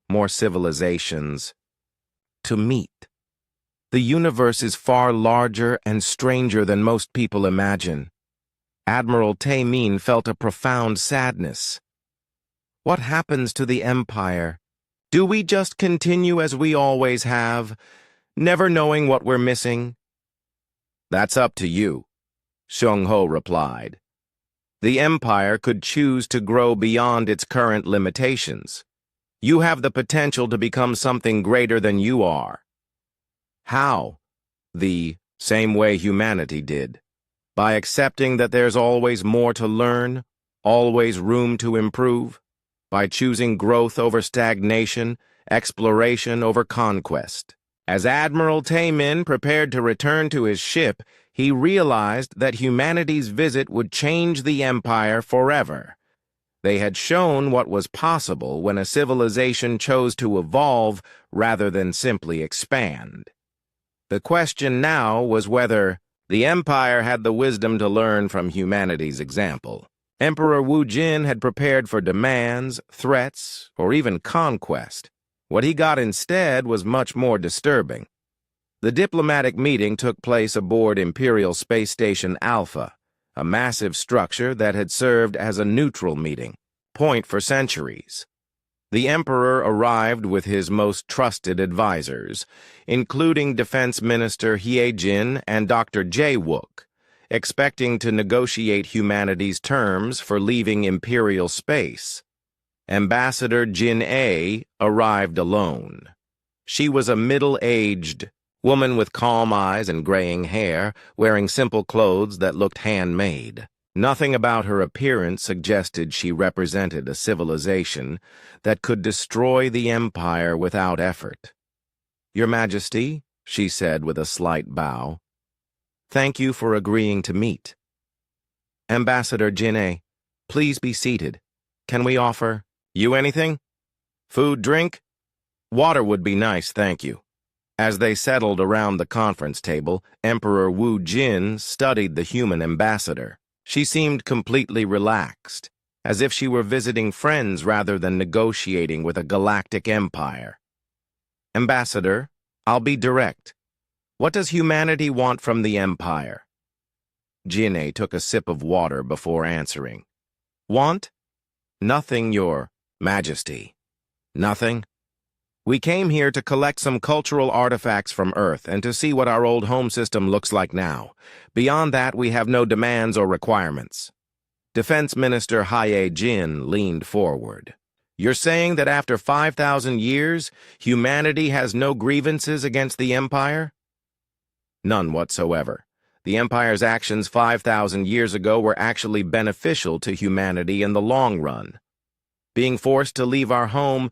more civilizations to meet. The universe is far larger and stranger than most people imagine. Admiral Taemin felt a profound sadness. What happens to the Empire? Do we just continue as we always have, never knowing what we're missing? That's up to you, Seung-ho replied. The Empire could choose to grow beyond its current limitations. You have the potential to become something greater than you are. How? The same way humanity did. By accepting that there's always more to learn, always room to improve. By choosing growth over stagnation, exploration over conquest. As Admiral Taemin prepared to return to his ship, he realized that humanity's visit would change the Empire forever. They had shown what was possible when a civilization chose to evolve rather than simply expand. The question now was whether the Empire had the wisdom to learn from humanity's example. Emperor Wu Jin had prepared for demands, threats, or even conquest. What he got instead was much more disturbing. The diplomatic meeting took place aboard Imperial Space Station Alpha, a massive structure that had served as a neutral meeting point for centuries. The Emperor arrived with his most trusted advisors, including Defense Minister Hye Jin and Dr. Jae-wook, expecting to negotiate humanity's terms for leaving Imperial space. Ambassador Jin-A arrived alone. She was a middle-aged woman with calm eyes and graying hair, wearing simple clothes that looked handmade. Nothing about her appearance suggested she represented a civilization that could destroy the Empire without effort. "Your Majesty," she said with a slight bow, "thank you for agreeing to meet." "Ambassador Jin-A, please be seated," can we offer you anything? Food, drink? Water would be nice, thank you. As they settled around the conference table, Emperor Wu Jin studied the human ambassador. She seemed completely relaxed, as if she were visiting friends rather than negotiating with a galactic empire. Ambassador, I'll be direct. What does humanity want from the empire? Jin'e took a sip of water before answering. Want? Nothing, your majesty. Nothing? We came here to collect some cultural artifacts from Earth and to see what our old home system looks like now. Beyond that, we have no demands or requirements. Defense Minister Haye Jin leaned forward. You're saying that after 5,000 years, humanity has no grievances against the Empire? None whatsoever. The Empire's actions 5,000 years ago were actually beneficial to humanity in the long run. Being forced to leave our home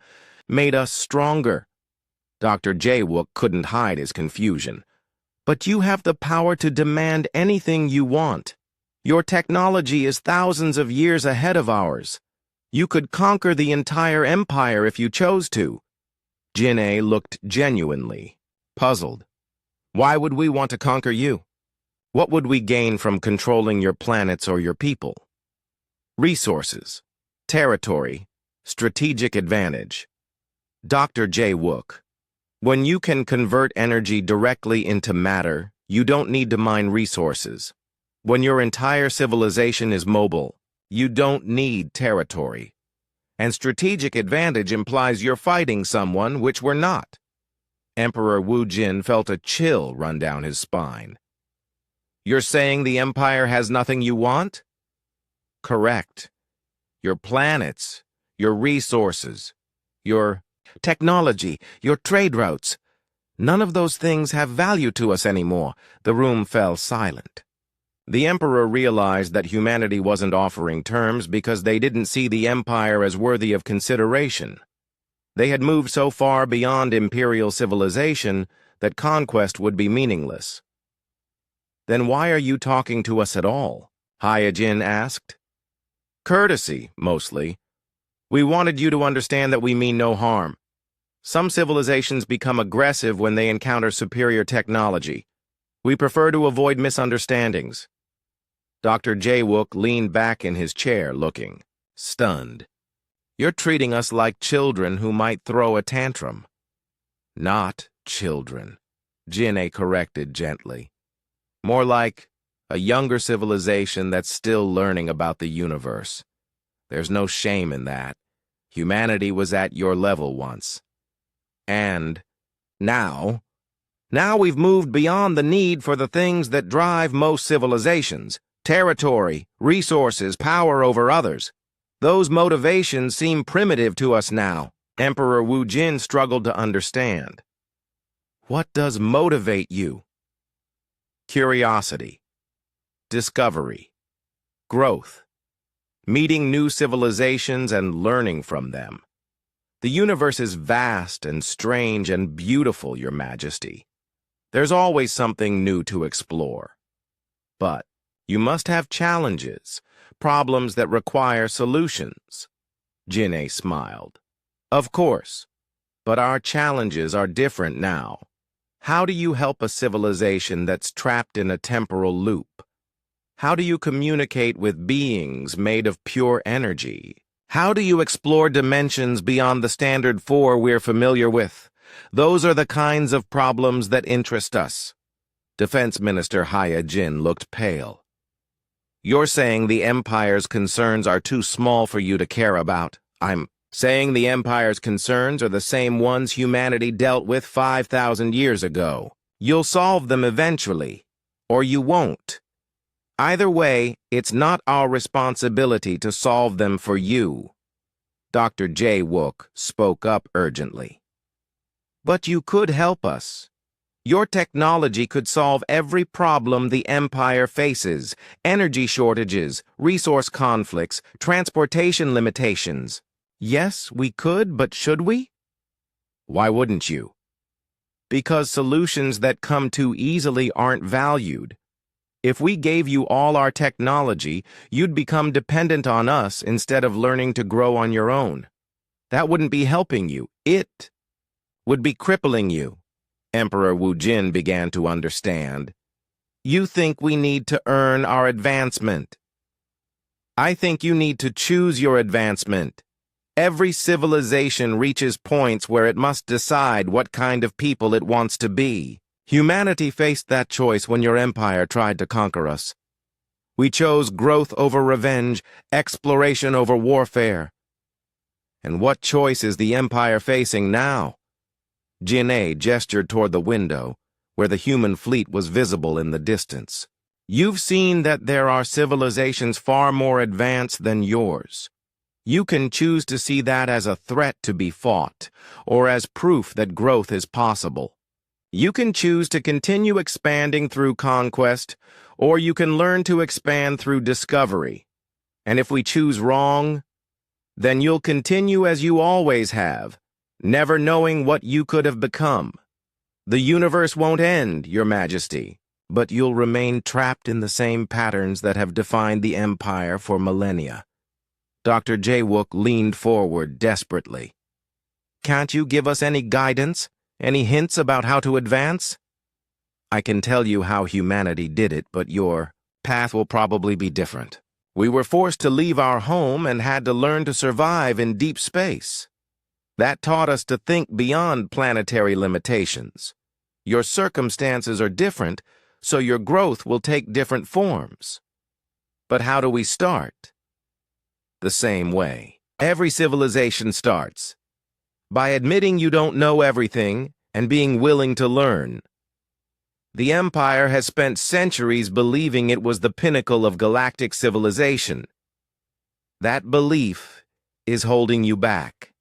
made us stronger. Dr. Jae-wook couldn't hide his confusion. But you have the power to demand anything you want. Your technology is thousands of years ahead of ours. You could conquer the entire empire if you chose to. Jin'e looked genuinely puzzled. Why would we want to conquer you? What would we gain from controlling your planets or your people? Resources, territory, strategic advantage. Dr. Jae-wook, when you can convert energy directly into matter, you don't need to mine resources. When your entire civilization is mobile, you don't need territory. And strategic advantage implies you're fighting someone, which we're not. Emperor Wu Jin felt a chill run down his spine. You're saying the Empire has nothing you want? Correct. Your planets, your resources, your technology, your trade routes. None of those things have value to us anymore. The room fell silent. The Emperor realized that humanity wasn't offering terms because they didn't see the Empire as worthy of consideration. They had moved so far beyond imperial civilization that conquest would be meaningless. Then why are you talking to us at all? Haye-jin asked. Courtesy, mostly. We wanted you to understand that we mean no harm. Some civilizations become aggressive when they encounter superior technology. We prefer to avoid misunderstandings. Dr. Jae-wook leaned back in his chair, looking stunned. You're treating us like children who might throw a tantrum. Not children, Jin'e corrected gently. More like a younger civilization that's still learning about the universe. There's no shame in that. Humanity was at your level once. And now we've moved beyond the need for the things that drive most civilizations: territory, resources, power over others. Those motivations seem primitive to us now. Emperor Wu Jin struggled to understand. What does motivate you? Curiosity, discovery, growth, meeting new civilizations and learning from them. The universe is vast and strange and beautiful, Your Majesty. There's always something new to explore. But you must have challenges, problems that require solutions. Jin'e smiled. Of course, but our challenges are different now. How do you help a civilization that's trapped in a temporal loop? How do you communicate with beings made of pure energy? How do you explore dimensions beyond the standard four we're familiar with? Those are the kinds of problems that interest us. Defense Minister Haye-jin looked pale. You're saying the Empire's concerns are too small for you to care about. I'm saying the Empire's concerns are the same ones humanity dealt with 5,000 years ago. You'll solve them eventually, or you won't. Either way, it's not our responsibility to solve them for you. Dr. Jae-wook spoke up urgently. But you could help us. Your technology could solve every problem the Empire faces: energy shortages, resource conflicts, transportation limitations. Yes, we could, but should we? Why wouldn't you? Because solutions that come too easily aren't valued. If we gave you all our technology, you'd become dependent on us instead of learning to grow on your own. That wouldn't be helping you. It would be crippling you. Emperor Wu Jin began to understand. You think we need to earn our advancement. I think you need to choose your advancement. Every civilization reaches points where it must decide what kind of people it wants to be. Humanity faced that choice when your empire tried to conquer us. We chose growth over revenge, exploration over warfare. And what choice is the empire facing now? Jin-A gestured toward the window, where the human fleet was visible in the distance. You've seen that there are civilizations far more advanced than yours. You can choose to see that as a threat to be fought, or as proof that growth is possible. You can choose to continue expanding through conquest, or you can learn to expand through discovery. And if we choose wrong, then you'll continue as you always have, never knowing what you could have become. The universe won't end, Your Majesty, but you'll remain trapped in the same patterns that have defined the Empire for millennia. Dr. Jae-wook leaned forward desperately. Can't you give us any guidance? Any hints about how to advance? I can tell you how humanity did it, but your path will probably be different. We were forced to leave our home and had to learn to survive in deep space. That taught us to think beyond planetary limitations. Your circumstances are different, so your growth will take different forms. But how do we start? The same way. Every civilization starts by admitting you don't know everything and being willing to learn. The Empire has spent centuries believing it was the pinnacle of galactic civilization. That belief is holding you back.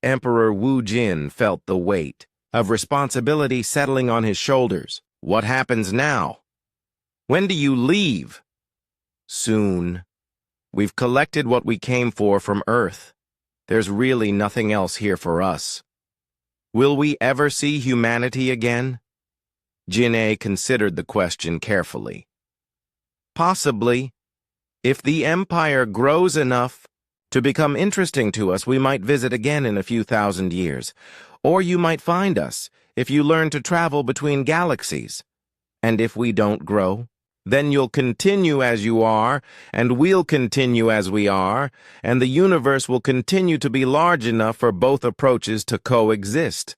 Emperor Wu Jin felt the weight of responsibility settling on his shoulders. What happens now? When do you leave? Soon. We've collected what we came for from Earth. There's really nothing else here for us. Will we ever see humanity again? Jin-A considered the question carefully. Possibly. If the Empire grows enough to become interesting to us, we might visit again in a few thousand years. Or you might find us if you learn to travel between galaxies. And if we don't grow, then you'll continue as you are, and we'll continue as we are, and the universe will continue to be large enough for both approaches to coexist.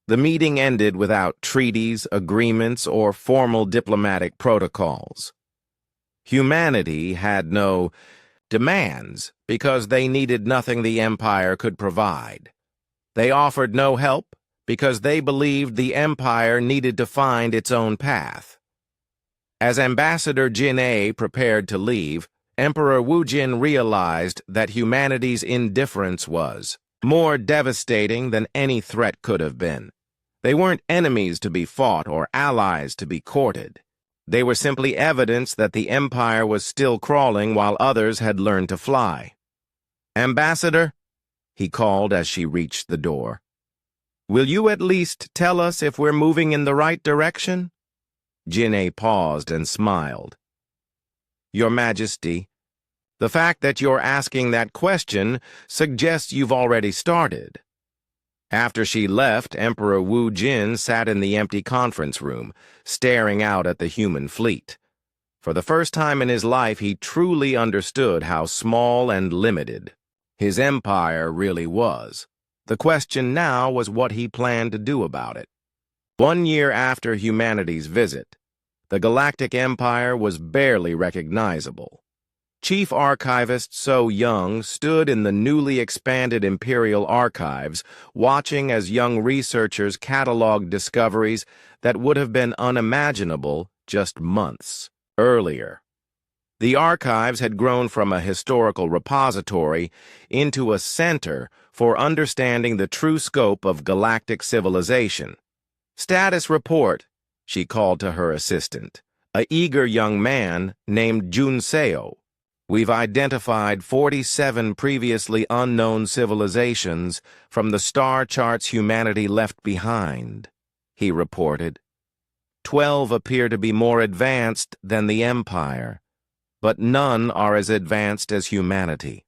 The meeting ended without treaties, agreements, or formal diplomatic protocols. Humanity had no demands because they needed nothing the Empire could provide. They offered no help because they believed the Empire needed to find its own path. As Ambassador Jin-A prepared to leave, Emperor Wu Jin realized that humanity's indifference was more devastating than any threat could have been. They weren't enemies to be fought or allies to be courted. They were simply evidence that the Empire was still crawling while others had learned to fly. "Ambassador," he called as she reached the door, "will you at least tell us if we're moving in the right direction?" Jin-A paused and smiled. "Your Majesty, the fact that you're asking that question suggests you've already started." After she left, Emperor Wu Jin sat in the empty conference room, staring out at the human fleet. For the first time in his life, he truly understood how small and limited his empire really was. The question now was what he planned to do about it. 1 year after humanity's visit, the Galactic Empire was barely recognizable. Chief Archivist So Young stood in the newly expanded Imperial Archives, watching as young researchers cataloged discoveries that would have been unimaginable just months earlier. The archives had grown from a historical repository into a center for understanding the true scope of galactic civilization. "Status report," she called to her assistant, a eager young man named Jun Seo. "We've identified 47 previously unknown civilizations from the star charts humanity left behind," he reported. 12 appear to be more advanced than the Empire, but none are as advanced as humanity.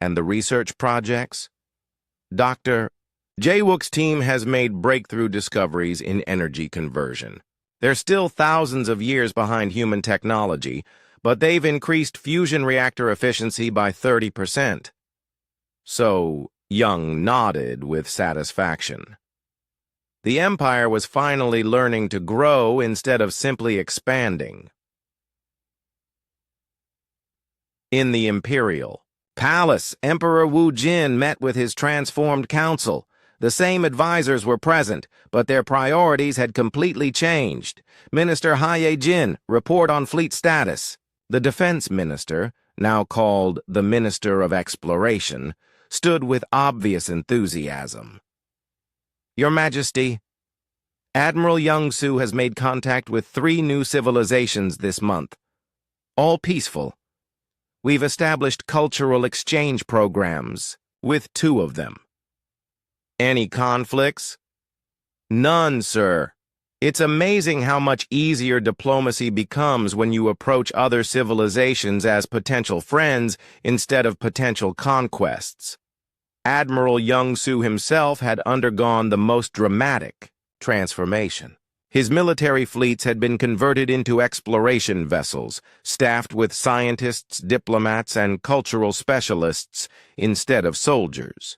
And the research projects? Dr. Jae-wook's team has made breakthrough discoveries in energy conversion. They're still thousands of years behind human technology, but they've increased fusion reactor efficiency by 30%. So, Young nodded with satisfaction. The Empire was finally learning to grow instead of simply expanding. In the Imperial Palace, Emperor Wu Jin met with his transformed council. The same advisors were present, but their priorities had completely changed. Minister Haye Jin, report on fleet status. The defense minister, now called the Minister of Exploration, stood with obvious enthusiasm. Your Majesty, Admiral Young-Soo has made contact with 3 new civilizations this month. All peaceful. We've established cultural exchange programs with 2 of them. Any conflicts? None, sir. It's amazing how much easier diplomacy becomes when you approach other civilizations as potential friends instead of potential conquests. Admiral Young-Soo himself had undergone the most dramatic transformation. His military fleets had been converted into exploration vessels, staffed with scientists, diplomats, and cultural specialists instead of soldiers.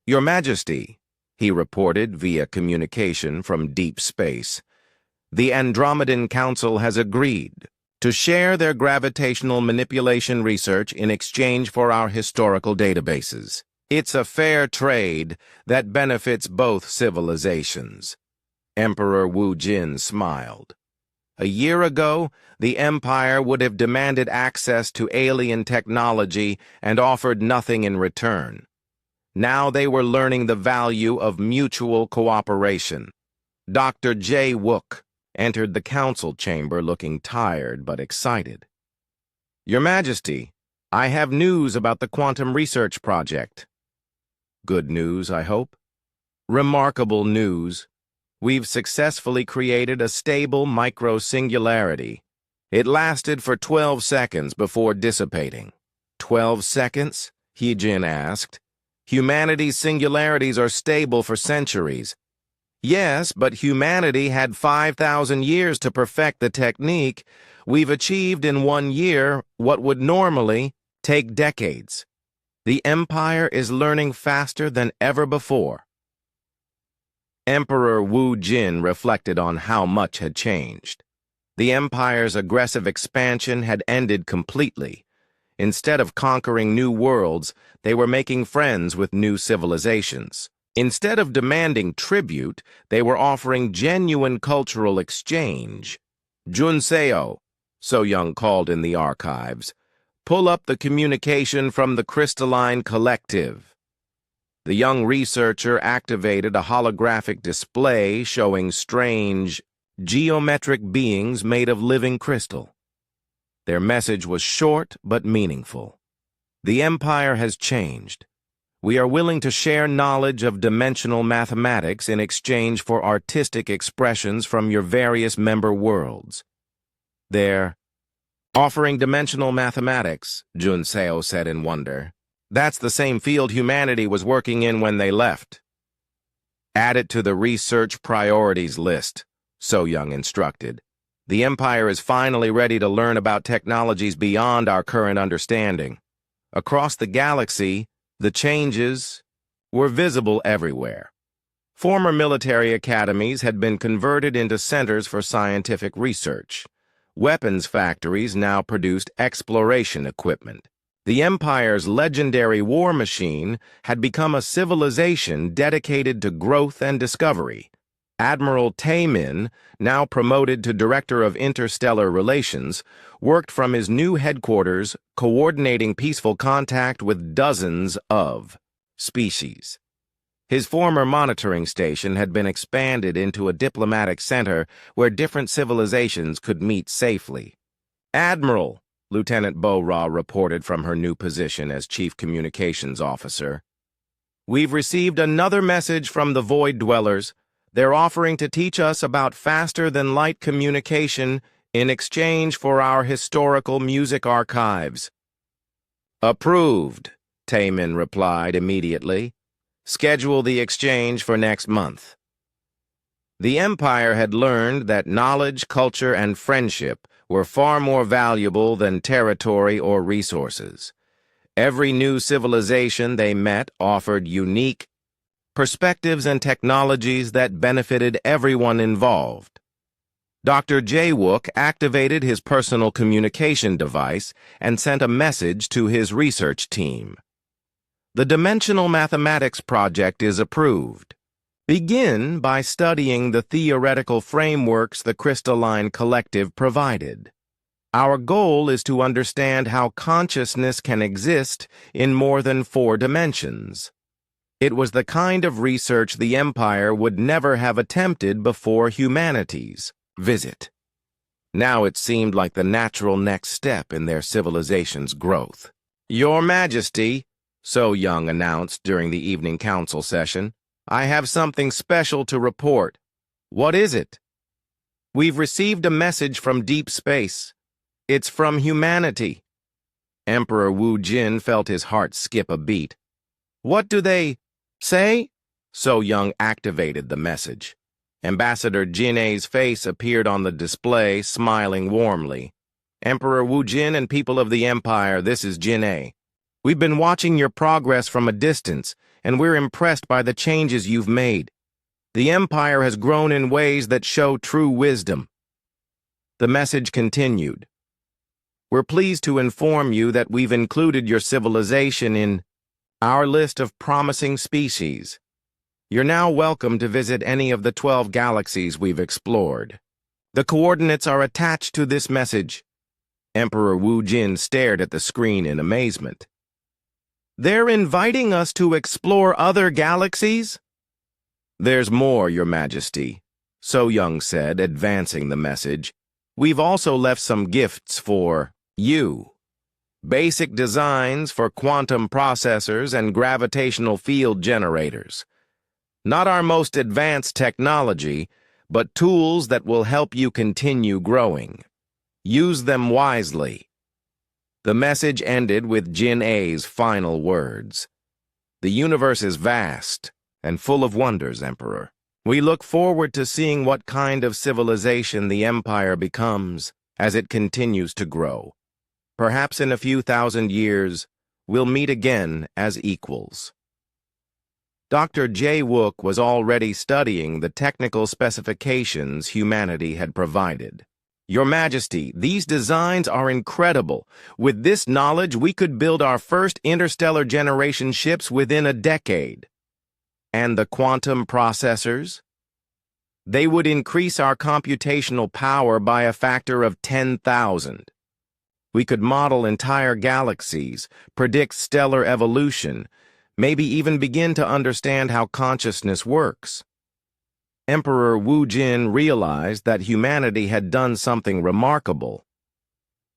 Your Majesty, he reported via communication from deep space, the Andromedan Council has agreed to share their gravitational manipulation research in exchange for our historical databases. It's a fair trade that benefits both civilizations. Emperor Wu Jin smiled. A year ago, the Empire would have demanded access to alien technology and offered nothing in return. Now they were learning the value of mutual cooperation. Dr. Jae-wook entered the council chamber looking tired but excited. Your Majesty, I have news about the quantum research project. Good news, I hope? Remarkable news. We've successfully created a stable micro-singularity. It lasted for 12 seconds before dissipating. 12 seconds? Hee-jin asked. Humanity's singularities are stable for centuries. Yes, but humanity had 5,000 years to perfect the technique. We've achieved in 1 year what would normally take decades. The Empire is learning faster than ever before. Emperor Wu Jin reflected on how much had changed. The Empire's aggressive expansion had ended completely. Instead of conquering new worlds, they were making friends with new civilizations. Instead of demanding tribute, they were offering genuine cultural exchange. Junseo, So Young called in the archives, pull up the communication from the crystalline collective. The young researcher activated a holographic display showing strange, geometric beings made of living crystal. Their message was short but meaningful. The Empire has changed. We are willing to share knowledge of dimensional mathematics in exchange for artistic expressions from your various member worlds. They're offering dimensional mathematics, Junseo said in wonder. That's the same field humanity was working in when they left. Add it to the research priorities list, So Young instructed. The Empire is finally ready to learn about technologies beyond our current understanding. Across the galaxy, the changes were visible everywhere. Former military academies had been converted into centers for scientific research. Weapons factories now produced exploration equipment. The Empire's legendary war machine had become a civilization dedicated to growth and discovery. Admiral Taemin, now promoted to Director of Interstellar Relations, worked from his new headquarters coordinating peaceful contact with dozens of species. His former monitoring station had been expanded into a diplomatic center where different civilizations could meet safely. Admiral, Lieutenant Bo-Ra reported from her new position as Chief Communications Officer. We've received another message from the Void Dwellers. They're offering to teach us about faster-than-light communication in exchange for our historical music archives." "Approved," Taemin replied immediately. "Schedule the exchange for next month." The Empire had learned that knowledge, culture, and friendship were far more valuable than territory or resources. Every new civilization they met offered unique perspectives and technologies that benefited everyone involved. Dr. Jae-wook activated his personal communication device and sent a message to his research team. "The Dimensional Mathematics Project is approved. Begin by studying the theoretical frameworks the Crystalline Collective provided. Our goal is to understand how consciousness can exist in more than 4 dimensions. It was the kind of research the Empire would never have attempted before humanity's visit. Now it seemed like the natural next step in their civilization's growth. "Your Majesty," So Young announced during the evening council session, "I have something special to report." "What is it?" "We've received a message from deep space. It's from humanity." Emperor Wu Jin felt his heart skip a beat. "What do they say?" So Young activated the message. Ambassador Jin-A's face appeared on the display, smiling warmly. "Emperor Wu Jin and people of the Empire, this is Jin-A. We've been watching your progress from a distance, and we're impressed by the changes you've made. The Empire has grown in ways that show true wisdom." The message continued. "We're pleased to inform you that we've included your civilization in our list of promising species. You're now welcome to visit any of the 12 galaxies we've explored. The coordinates are attached to this message." Emperor Wu Jin stared at the screen in amazement. "They're inviting us to explore other galaxies?" "There's more, Your Majesty," So Young said, advancing the message. "We've also left some gifts for you. Basic designs for quantum processors and gravitational field generators. Not our most advanced technology, but tools that will help you continue growing. Use them wisely." The message ended with Jin-A's final words. "The universe is vast and full of wonders, Emperor. We look forward to seeing what kind of civilization the Empire becomes as it continues to grow. Perhaps in a few thousand years, we'll meet again as equals." Dr. Jae-wook was already studying the technical specifications humanity had provided. "Your Majesty, these designs are incredible. With this knowledge, we could build our first interstellar generation ships within a decade." "And the quantum processors?" "They would increase our computational power by a factor of 10,000. We could model entire galaxies, predict stellar evolution, maybe even begin to understand how consciousness works." Emperor Wu Jin realized that humanity had done something remarkable.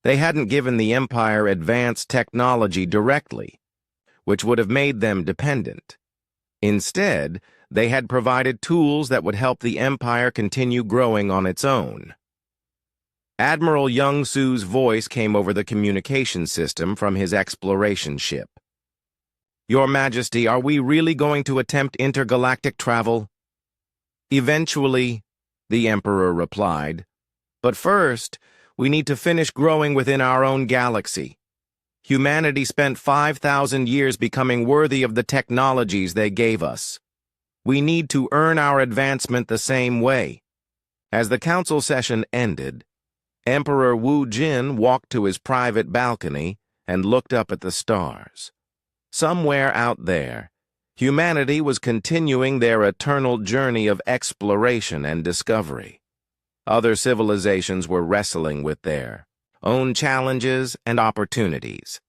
They hadn't given the Empire advanced technology directly, which would have made them dependent. Instead, they had provided tools that would help the Empire continue growing on its own. Admiral Young-Soo's voice came over the communication system from his exploration ship. "Your Majesty, are we really going to attempt intergalactic travel?" "Eventually," the Emperor replied. "But first, we need to finish growing within our own galaxy. Humanity spent 5,000 years becoming worthy of the technologies they gave us. We need to earn our advancement the same way." As the council session ended, Emperor Wu Jin walked to his private balcony and looked up at the stars. Somewhere out there, humanity was continuing their eternal journey of exploration and discovery. Other civilizations were wrestling with their own challenges and opportunities.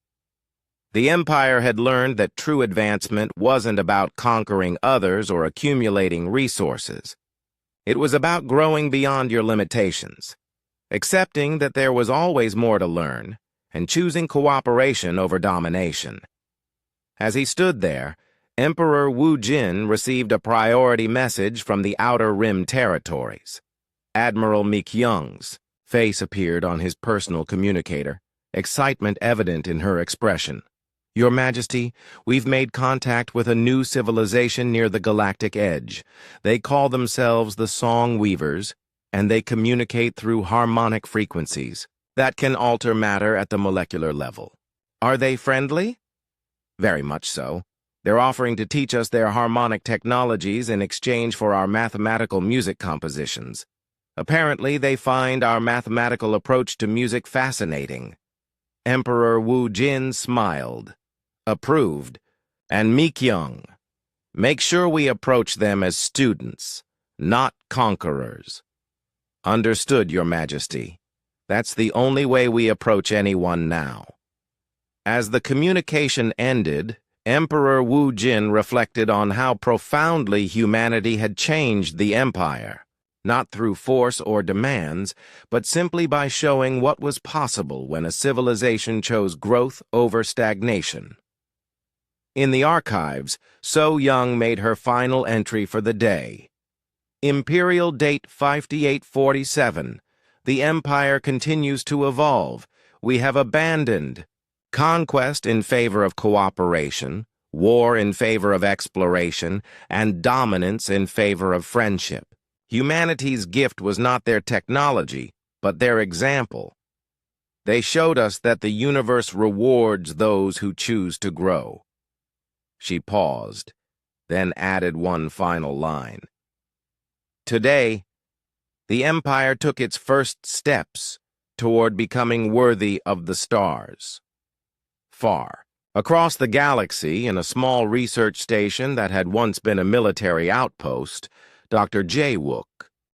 The Empire had learned that true advancement wasn't about conquering others or accumulating resources. It was about growing beyond your limitations, accepting that there was always more to learn, and choosing cooperation over domination. As he stood there, Emperor Wu Jin received a priority message from the Outer Rim territories. Admiral Mi-kyung's face appeared on his personal communicator, excitement evident in her expression. Your Majesty, we've made contact with a new civilization near the galactic edge. They call themselves the Song Weavers, and they communicate through harmonic frequencies that can alter matter at the molecular level. Are they friendly? Very much so. They're offering to teach us their harmonic technologies in exchange for our mathematical music compositions. Apparently, they find our mathematical approach to music fascinating. Emperor Wu Jin smiled, approved, and Mi-kyung, make sure we approach them as students, not conquerors. Understood, Your Majesty. That's the only way we approach anyone now. As the communication ended, Emperor Wu Jin reflected on how profoundly humanity had changed the empire, not through force or demands, but simply by showing what was possible when a civilization chose growth over stagnation. In the archives, So Young made her final entry for the day. Imperial date 5847. The empire continues to evolve. We have abandoned conquest in favor of cooperation, war in favor of exploration, and dominance in favor of friendship. Humanity's gift was not their technology, but their example. They showed us that the universe rewards those who choose to grow. She paused, then added one final line. Today, the Empire took its first steps toward becoming worthy of the stars. Far across the galaxy, in a small research station that had once been a military outpost, Dr. Jae-wook